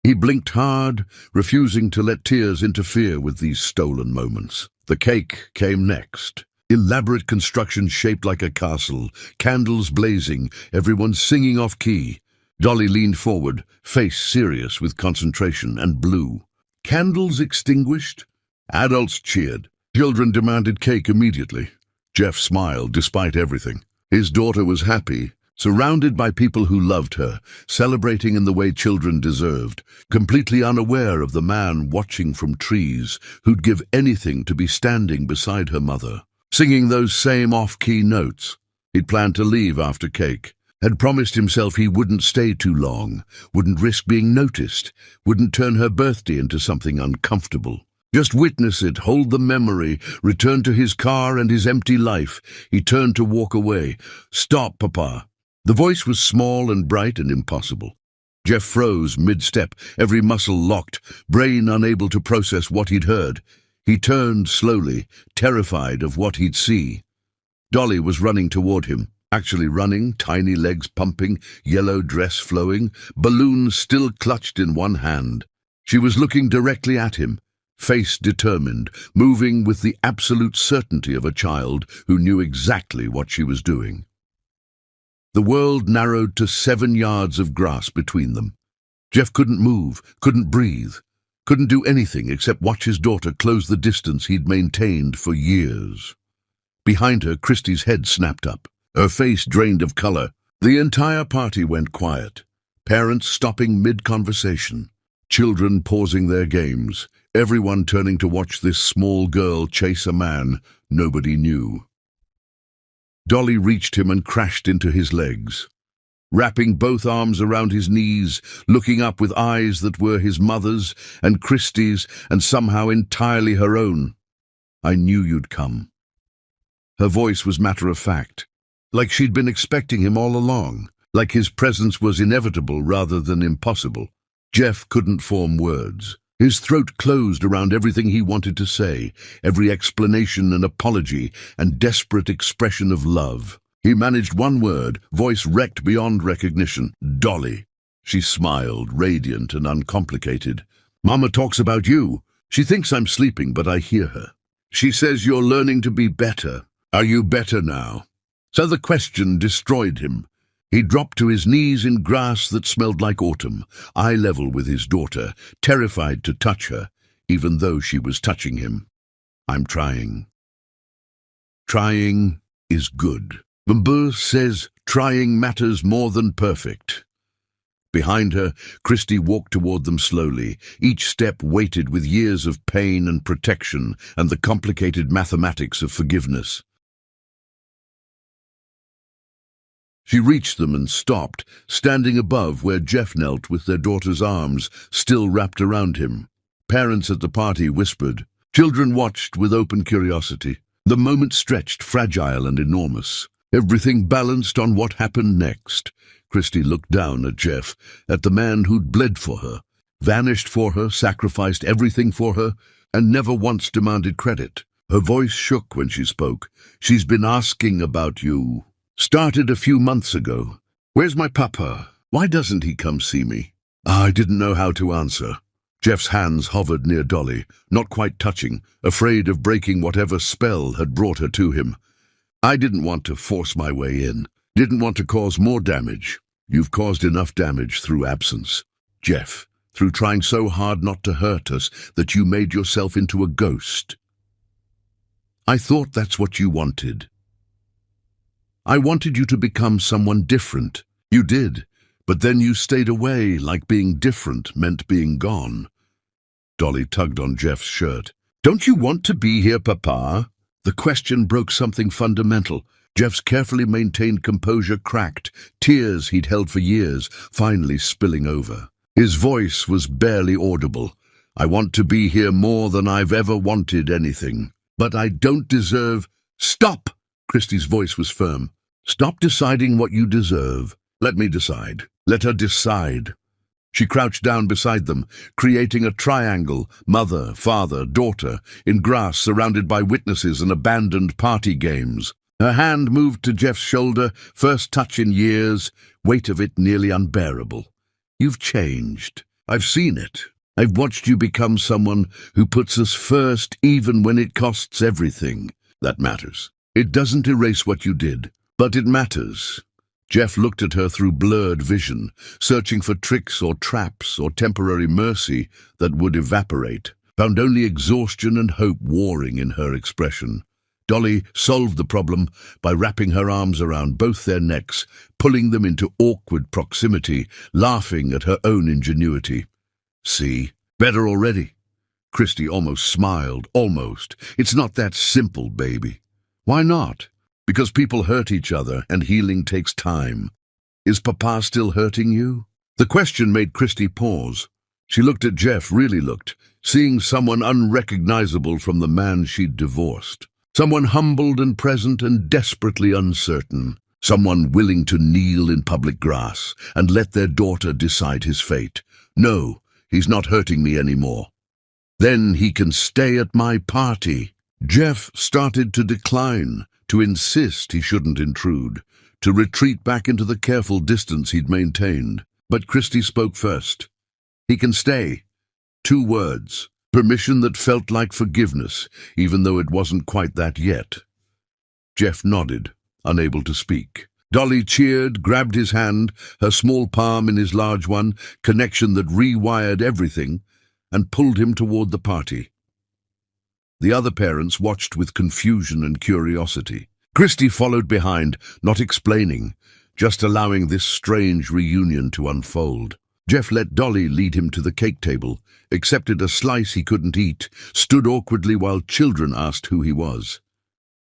He blinked hard, refusing to let tears interfere with these stolen moments. The cake came next. Elaborate construction shaped like a castle, candles blazing, everyone singing off-key. Dolly leaned forward, face serious with concentration, and blew. Candles extinguished. Adults cheered. Children demanded cake immediately. Jeff smiled despite everything. His daughter was happy, surrounded by people who loved her, celebrating in the way children deserved, completely unaware of the man watching from trees who'd give anything to be standing beside her mother, singing those same off-key notes. He'd planned to leave after cake, had promised himself he wouldn't stay too long, wouldn't risk being noticed, wouldn't turn her birthday into something uncomfortable. Just witness it, hold the memory, return to his car and his empty life. He turned to walk away. "Stop, Papa." The voice was small and bright and impossible. Jeff froze mid-step, every muscle locked, brain unable to process what he'd heard. He turned slowly, terrified of what he'd see. Dolly was running toward him, actually running, tiny legs pumping, yellow dress flowing, balloons still clutched in one hand. She was looking directly at him, face determined, moving with the absolute certainty of a child who knew exactly what she was doing. The world narrowed to 7 yards of grass between them. Jeff couldn't move, couldn't breathe, couldn't do anything except watch his daughter close the distance he'd maintained for years. Behind her, Christy's head snapped up, her face drained of color. The entire party went quiet, parents stopping mid-conversation, children pausing their games, everyone turning to watch this small girl chase a man nobody knew. Dolly reached him and crashed into his legs, wrapping both arms around his knees, looking up with eyes that were his mother's and Christie's and somehow entirely her own. "I knew you'd come." Her voice was matter-of-fact, like she'd been expecting him all along, like his presence was inevitable rather than impossible. Jeff couldn't form words. His throat closed around everything he wanted to say, every explanation and apology and desperate expression of love. He managed one word, voice wrecked beyond recognition. "Dolly." She smiled, radiant and uncomplicated. "Mama talks about you. She thinks I'm sleeping, but I hear her. She says you're learning to be better. Are you better now?" So the question destroyed him. He dropped to his knees in grass that smelled like autumn, eye level with his daughter, terrified to touch her, even though she was touching him. "I'm trying." Trying is good. Bumbu says trying matters more than perfect. Behind her, Christie walked toward them slowly, each step weighted with years of pain and protection and the complicated mathematics of forgiveness. She reached them and stopped, standing above where Jeff knelt with their daughter's arms still wrapped around him. Parents at the party whispered. Children watched with open curiosity. The moment stretched, fragile and enormous. Everything balanced on what happened next. Christie looked down at Jeff, at the man who'd bled for her, vanished for her, sacrificed everything for her, and never once demanded credit. Her voice shook when she spoke. "She's been asking about you. Started a few months ago. Where's my papa? Why doesn't he come see me?" I didn't know how to answer. Jeff's hands hovered near Dolly, not quite touching, afraid of breaking whatever spell had brought her to him. "I didn't want to force my way in. Didn't want to cause more damage. You've caused enough damage through absence, Jeff, through trying so hard not to hurt us that you made yourself into a ghost. I thought that's what you wanted. I wanted you to become someone different. You did, but then you stayed away like being different meant being gone." Dolly tugged on Jeff's shirt. "Don't you want to be here, Papa?" The question broke something fundamental. Jeff's carefully maintained composure cracked, tears he'd held for years, finally spilling over. His voice was barely audible. "I want to be here more than I've ever wanted anything. But I don't deserve—" "Stop!" Christie's voice was firm. "Stop deciding what you deserve. Let me decide. Let her decide." She crouched down beside them, creating a triangle, mother, father, daughter, in grass surrounded by witnesses and abandoned party games. Her hand moved to Jeff's shoulder, first touch in years, weight of it nearly unbearable. "You've changed. I've seen it. I've watched you become someone who puts us first even when it costs everything. That matters. It doesn't erase what you did, but it matters." Jeff looked at her through blurred vision, searching for tricks or traps or temporary mercy that would evaporate, found only exhaustion and hope warring in her expression. Dolly solved the problem by wrapping her arms around both their necks, pulling them into awkward proximity, laughing at her own ingenuity. "See, better already." Christie almost smiled, almost. "It's not that simple, baby." "Why not?" "Because people hurt each other and healing takes time. Is Papa still hurting you?" The question made Christie pause. She looked at Jeff, really looked, seeing someone unrecognizable from the man she'd divorced. Someone humbled and present and desperately uncertain. Someone willing to kneel in public grass and let their daughter decide his fate. "No, he's not hurting me anymore. Then he can stay at my party." Jeff started to decline, to insist he shouldn't intrude, to retreat back into the careful distance he'd maintained. But Christie spoke first. "He can stay." 2 words. Permission that felt like forgiveness, even though it wasn't quite that yet. Jeff nodded, unable to speak. Dolly cheered, grabbed his hand, her small palm in his large one, connection that rewired everything, and pulled him toward the party. The other parents watched with confusion and curiosity. Christie followed behind, not explaining, just allowing this strange reunion to unfold. Jeff let Dolly lead him to the cake table, accepted a slice he couldn't eat, stood awkwardly while children asked who he was.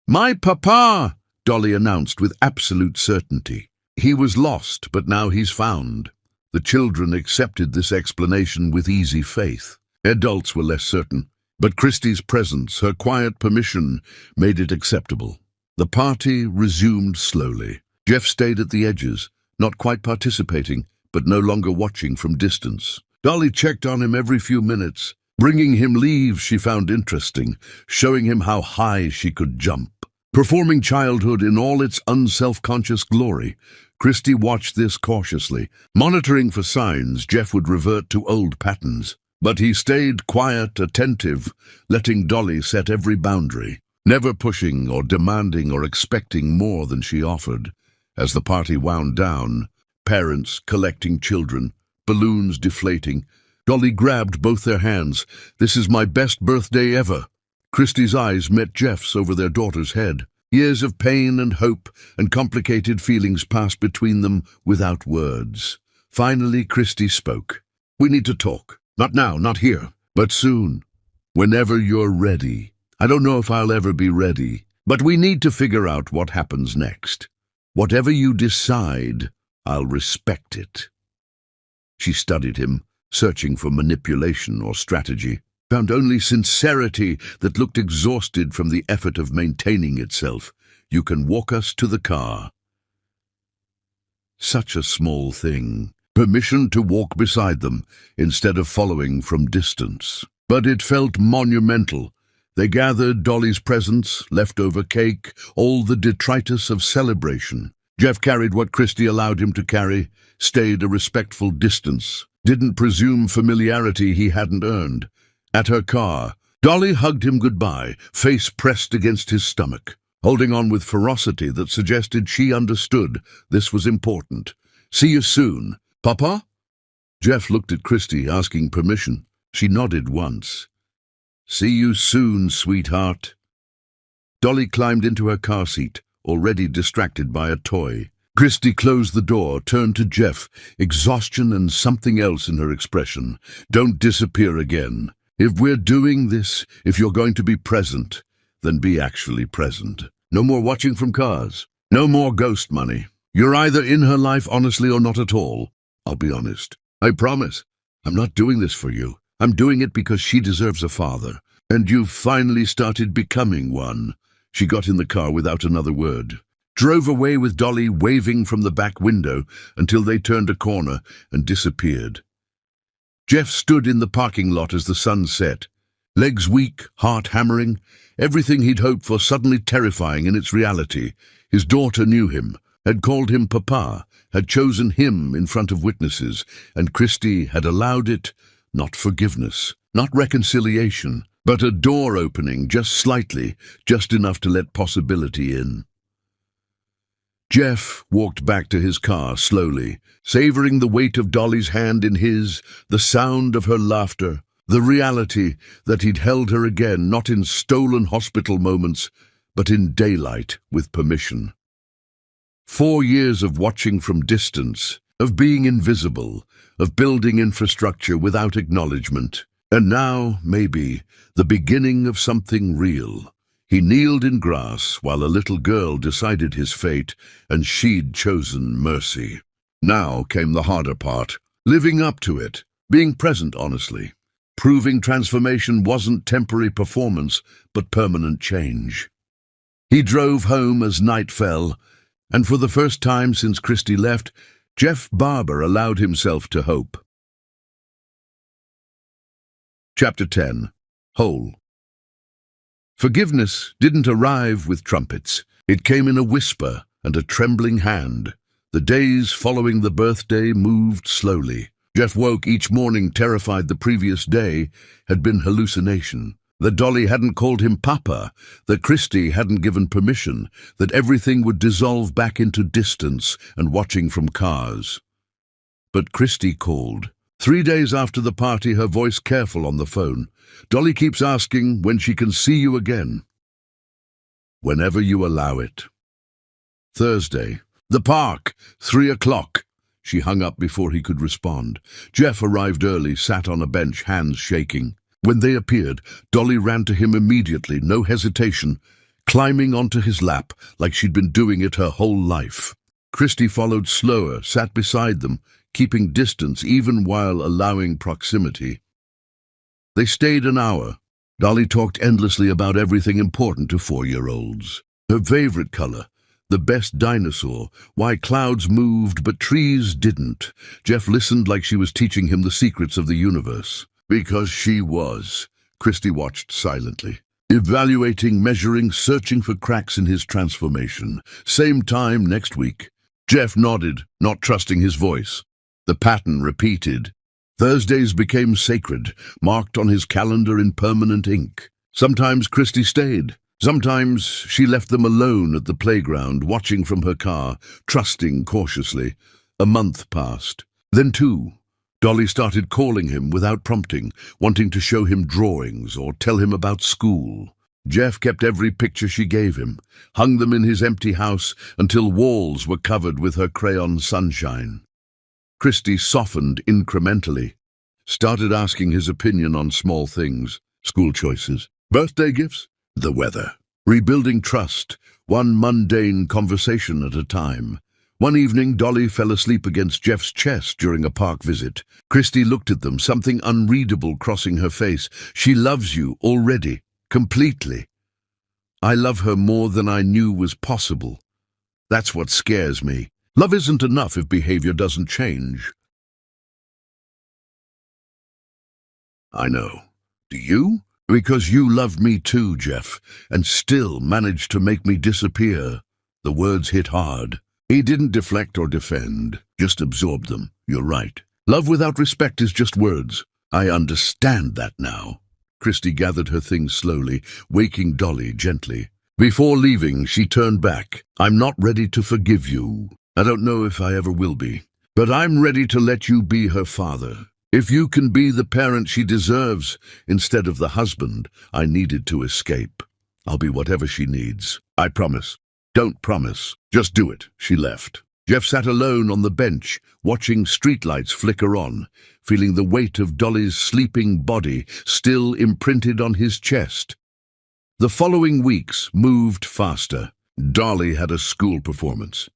"My papa!" Dolly announced with absolute certainty. He was lost, but now he's found. The children accepted this explanation with easy faith. Adults were less certain, but Christie's presence, her quiet permission, made it acceptable. The party resumed slowly. Jeff stayed at the edges, not quite participating, but no longer watching from distance. Dolly checked on him every few minutes, bringing him leaves she found interesting, showing him how high she could jump. Performing childhood in all its unself-conscious glory, Christie watched this cautiously. Monitoring for signs, Jeff would revert to old patterns. But he stayed quiet, attentive, letting Dolly set every boundary, never pushing or demanding or expecting more than she offered. As the party wound down, parents collecting children, balloons deflating, Dolly grabbed both their hands. "This is my best birthday ever." Christie's eyes met Jeff's over their daughter's head. Years of pain and hope and complicated feelings passed between them without words. Finally, Christie spoke. "We need to talk. Not now, not here, but soon. Whenever you're ready. I don't know if I'll ever be ready, but we need to figure out what happens next. Whatever you decide, I'll respect it." She studied him, searching for manipulation or strategy, found only sincerity that looked exhausted from the effort of maintaining itself. "You can walk us to the car." Such a small thing. Permission to walk beside them instead of following from distance. But it felt monumental. They gathered Dolly's presents, leftover cake, all the detritus of celebration. Jeff carried what Christie allowed him to carry, stayed a respectful distance, didn't presume familiarity he hadn't earned. At her car, Dolly hugged him goodbye, face pressed against his stomach, holding on with ferocity that suggested she understood this was important. "See you soon. Papa?" Jeff looked at Christie, asking permission. She nodded once. "See you soon, sweetheart." Dolly climbed into her car seat, already distracted by a toy. Christie closed the door, turned to Jeff, exhaustion and something else in her expression. "Don't disappear again. If we're doing this, if you're going to be present, then be actually present. No more watching from cars. No more ghost money. You're either in her life honestly or not at all. I'll be honest. I promise. I'm not doing this for you. I'm doing it because she deserves a father. And you've finally started becoming one." She got in the car without another word. Drove away with Dolly waving from the back window until they turned a corner and disappeared. Jeff stood in the parking lot as the sun set. Legs weak, heart hammering, everything he'd hoped for suddenly terrifying in its reality. His daughter knew him, had called him Papa, had chosen him in front of witnesses, and Christie had allowed it. Not forgiveness, not reconciliation, but a door opening just slightly, just enough to let possibility in. Jeff walked back to his car slowly, savoring the weight of Dolly's hand in his, the sound of her laughter, the reality that he'd held her again, not in stolen hospital moments, but in daylight with permission. 4 years of watching from distance, of being invisible, of building infrastructure without acknowledgement, and now, maybe, the beginning of something real. He kneeled in grass while a little girl decided his fate, and she'd chosen mercy. Now came the harder part, living up to it, being present honestly, proving transformation wasn't temporary performance, but permanent change. He drove home as night fell, and for the first time since Christie left, Jeff Barber allowed himself to hope. Chapter 10. Whole. Forgiveness didn't arrive with trumpets. It came in a whisper and a trembling hand. The days following the birthday moved slowly. Jeff woke each morning terrified the previous day had been hallucination, that Dolly hadn't called him Papa, that Christie hadn't given permission, that everything would dissolve back into distance and watching from cars. But Christie called. 3 days after the party, her voice careful on the phone. "Dolly keeps asking when she can see you again." "Whenever you allow it." Thursday. The park, 3 o'clock. She hung up before he could respond. Jeff arrived early, sat on a bench, hands shaking. When they appeared, Dolly ran to him immediately, no hesitation, climbing onto his lap like she'd been doing it her whole life. Christy followed slower, sat beside them, keeping distance even while allowing proximity. They stayed an hour. Dolly talked endlessly about everything important to 4-year-olds. Her favorite color, the best dinosaur, why clouds moved but trees didn't. Jeff listened like she was teaching him the secrets of the universe. Because she was. Christy watched silently, evaluating, measuring, searching for cracks in his transformation. Same time next week. Jeff nodded, not trusting his voice. The pattern repeated. Thursdays became sacred, marked on his calendar in permanent ink. Sometimes Christy stayed. Sometimes she left them alone at the playground, watching from her car, trusting cautiously. A month passed. Then 2. Dolly started calling him without prompting, wanting to show him drawings or tell him about school. Jeff kept every picture she gave him, hung them in his empty house until walls were covered with her crayon sunshine. Christy softened incrementally, started asking his opinion on small things, school choices, birthday gifts, the weather, rebuilding trust, one mundane conversation at a time. One evening, Dolly fell asleep against Jeff's chest during a park visit. Christy looked at them, something unreadable crossing her face. She loves you already, completely. I love her more than I knew was possible. That's what scares me. Love isn't enough if behavior doesn't change. I know. Do you? Because you love me too, Jeff, and still managed to make me disappear. The words hit hard. He didn't deflect or defend, just absorbed them. You're right. Love without respect is just words. I understand that now. Christy gathered her things slowly, waking Dolly gently. Before leaving, she turned back. I'm not ready to forgive you. I don't know if I ever will be. But I'm ready to let you be her father. If you can be the parent she deserves, instead of the husband I needed to escape, I'll be whatever she needs. I promise. Don't promise. Just do it. She left. Jeff sat alone on the bench, watching streetlights flicker on, feeling the weight of Dolly's sleeping body still imprinted on his chest. The following weeks moved faster. Dolly had a school performance.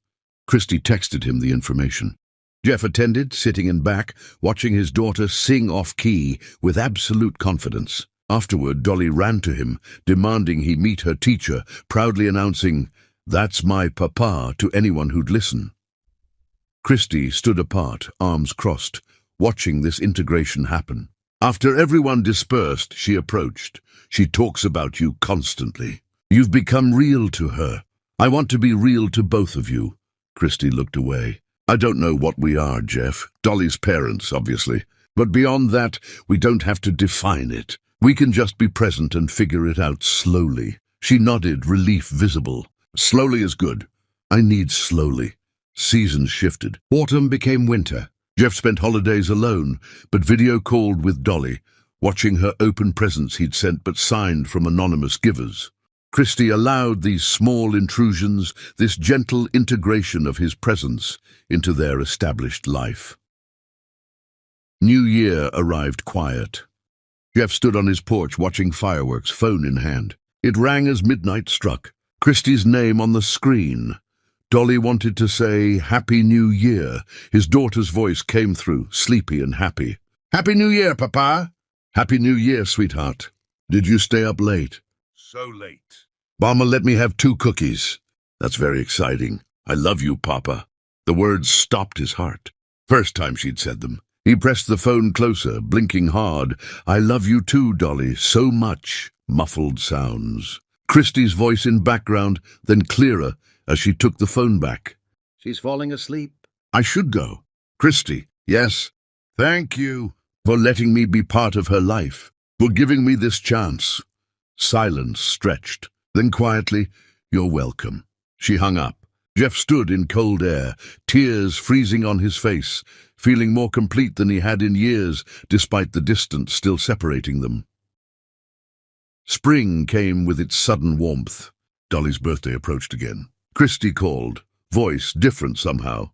Christy texted him the information. Jeff attended, sitting in back, watching his daughter sing off-key with absolute confidence. Afterward, Dolly ran to him, demanding he meet her teacher, proudly announcing, "That's my papa," to anyone who'd listen. Christy stood apart, arms crossed, watching this integration happen. After everyone dispersed, she approached. She talks about you constantly. You've become real to her. I want to be real to both of you. Christy looked away. I don't know what we are, Jeff. Dolly's parents, obviously. But beyond that, we don't have to define it. We can just be present and figure it out slowly. She nodded, relief visible. Slowly is good. I need slowly. Seasons shifted. Autumn became winter. Jeff spent holidays alone, but video called with Dolly, watching her open presents he'd sent but signed from anonymous givers. Christy allowed these small intrusions, this gentle integration of his presence into their established life. New Year arrived quiet. Jeff stood on his porch watching fireworks, phone in hand. It rang as midnight struck. Christy's name on the screen. Dolly wanted to say, "Happy New Year." His daughter's voice came through, sleepy and happy. "Happy New Year, Papa." "Happy New Year, sweetheart. Did you stay up late?" "So late." "Mama let me have 2 cookies." "That's very exciting." "I love you, Papa." The words stopped his heart. First time she'd said them. He pressed the phone closer, blinking hard. "I love you too, Dolly, so much." Muffled sounds. Christy's voice in background, then clearer as she took the phone back. "She's falling asleep." "I should go." "Christy." "Yes." "Thank you for letting me be part of her life, for giving me this chance." Silence stretched. Then quietly, "You're welcome." She hung up. Jeff stood in cold air, tears freezing on his face, feeling more complete than he had in years, despite the distance still separating them. Spring came with its sudden warmth. Dolly's birthday approached again. Christy called, voice different somehow.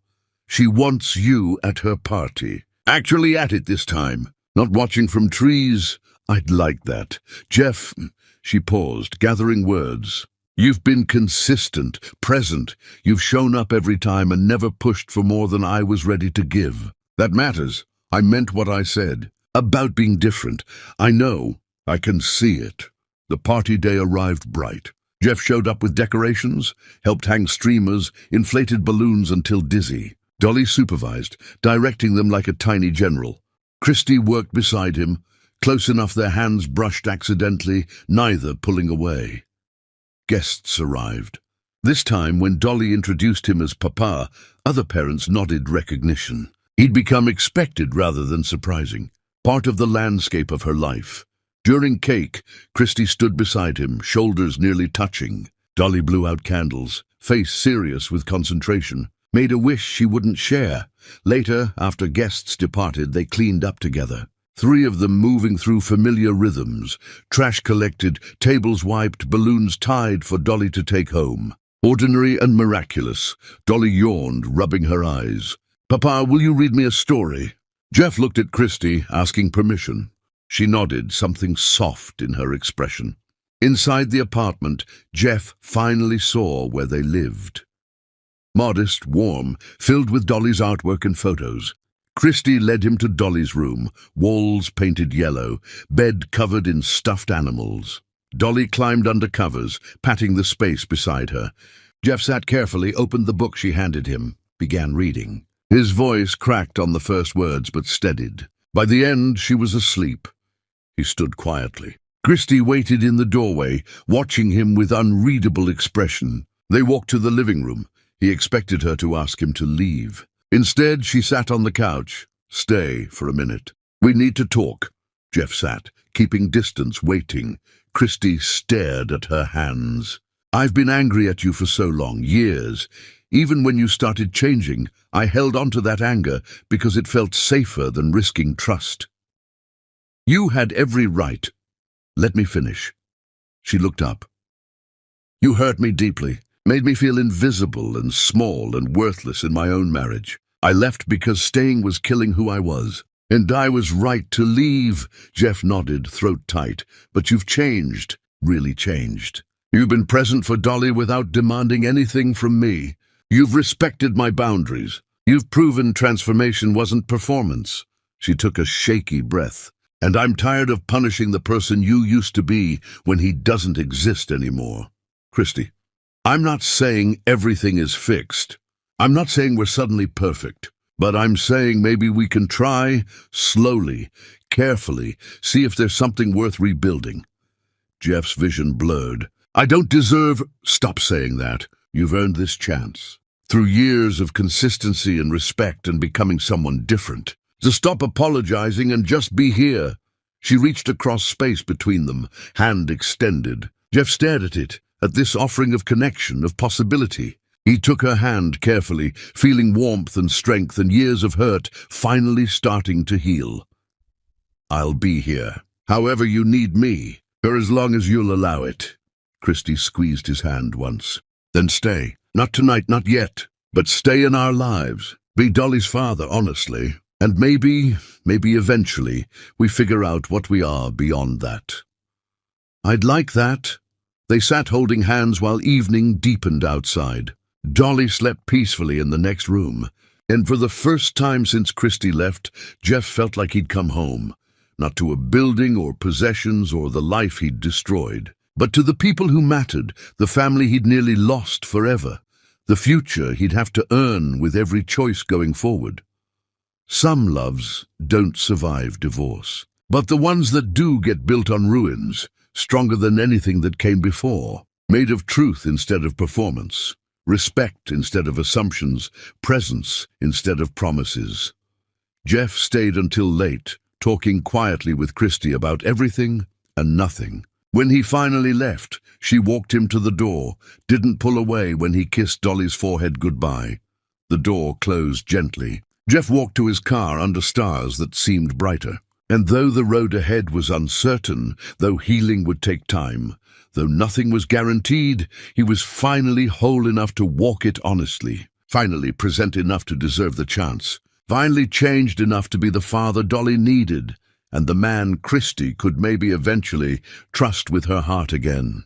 "She wants you at her party. Actually at it this time. Not watching from trees. I'd like that. Jeff," she paused, gathering words. "You've been consistent, present. You've shown up every time and never pushed for more than I was ready to give. That matters. I meant what I said. About being different. I know. I can see it." The party day arrived bright. Jeff showed up with decorations, helped hang streamers, inflated balloons until dizzy. Dolly supervised, directing them like a tiny general. Christy worked beside him, close enough their hands brushed accidentally, neither pulling away. Guests arrived. This time, when Dolly introduced him as Papa, other parents nodded recognition. He'd become expected rather than surprising, part of the landscape of her life. During cake, Christy stood beside him, shoulders nearly touching. Dolly blew out candles, face serious with concentration, made a wish she wouldn't share. Later, after guests departed, they cleaned up together. 3 of them moving through familiar rhythms, trash collected, tables wiped, balloons tied for Dolly to take home. Ordinary and miraculous. Dolly yawned, rubbing her eyes. "Papa, will you read me a story?" Jeff looked at Christy, asking permission. She nodded, something soft in her expression. Inside the apartment, Jeff finally saw where they lived. Modest, warm, filled with Dolly's artwork and photos. Christy led him to Dolly's room, walls painted yellow, bed covered in stuffed animals. Dolly climbed under covers, patting the space beside her. Jeff sat carefully, opened the book she handed him, began reading. His voice cracked on the first words but steadied. By the end, she was asleep. He stood quietly. Christy waited in the doorway, watching him with unreadable expression. They walked to the living room. He expected her to ask him to leave. Instead, she sat on the couch. "Stay for a minute. We need to talk." Jeff sat, keeping distance, waiting. Christy stared at her hands. "I've been angry at you for so long, years. Even when you started changing, I held on to that anger because it felt safer than risking trust. You had every right. Let me finish." She looked up. "You hurt me deeply, made me feel invisible and small and worthless in my own marriage. I left because staying was killing who I was. And I was right to leave." Jeff nodded, throat tight. "But you've changed, really changed. You've been present for Dolly without demanding anything from me. You've respected my boundaries. You've proven transformation wasn't performance." She took a shaky breath. "And I'm tired of punishing the person you used to be when he doesn't exist anymore." Christy, "I'm not saying everything is fixed. I'm not saying we're suddenly perfect. But I'm saying maybe we can try, slowly, carefully, see if there's something worth rebuilding." Jeff's vision blurred. "I don't deserve—" "Stop saying that. You've earned this chance. Through years of consistency and respect and becoming someone different. So stop apologizing and just be here." She reached across space between them, hand extended. Jeff stared at it, at this offering of connection, of possibility. He took her hand carefully, feeling warmth and strength and years of hurt finally starting to heal. "I'll be here, however you need me, for as long as you'll allow it." Christy squeezed his hand once. "Then stay. Not tonight, not yet. But stay in our lives. Be Dolly's father, honestly. And maybe eventually, we figure out what we are beyond that." "I'd like that." They sat holding hands while evening deepened outside. Dolly slept peacefully in the next room. And for the first time since Christy left, Jeff felt like he'd come home. Not to a building or possessions or the life he'd destroyed, but to the people who mattered, the family he'd nearly lost forever, the future he'd have to earn with every choice going forward. Some loves don't survive divorce, but the ones that do get built on ruins, stronger than anything that came before, made of truth instead of performance, respect instead of assumptions, presence instead of promises. Jeff stayed until late, talking quietly with Christy about everything and nothing. When he finally left, she walked him to the door, didn't pull away when he kissed Dolly's forehead goodbye. The door closed gently. Jeff walked to his car under stars that seemed brighter. And though the road ahead was uncertain, though healing would take time, though nothing was guaranteed, he was finally whole enough to walk it honestly, finally present enough to deserve the chance, finally changed enough to be the father Dolly needed, and the man Christy could maybe eventually trust with her heart again.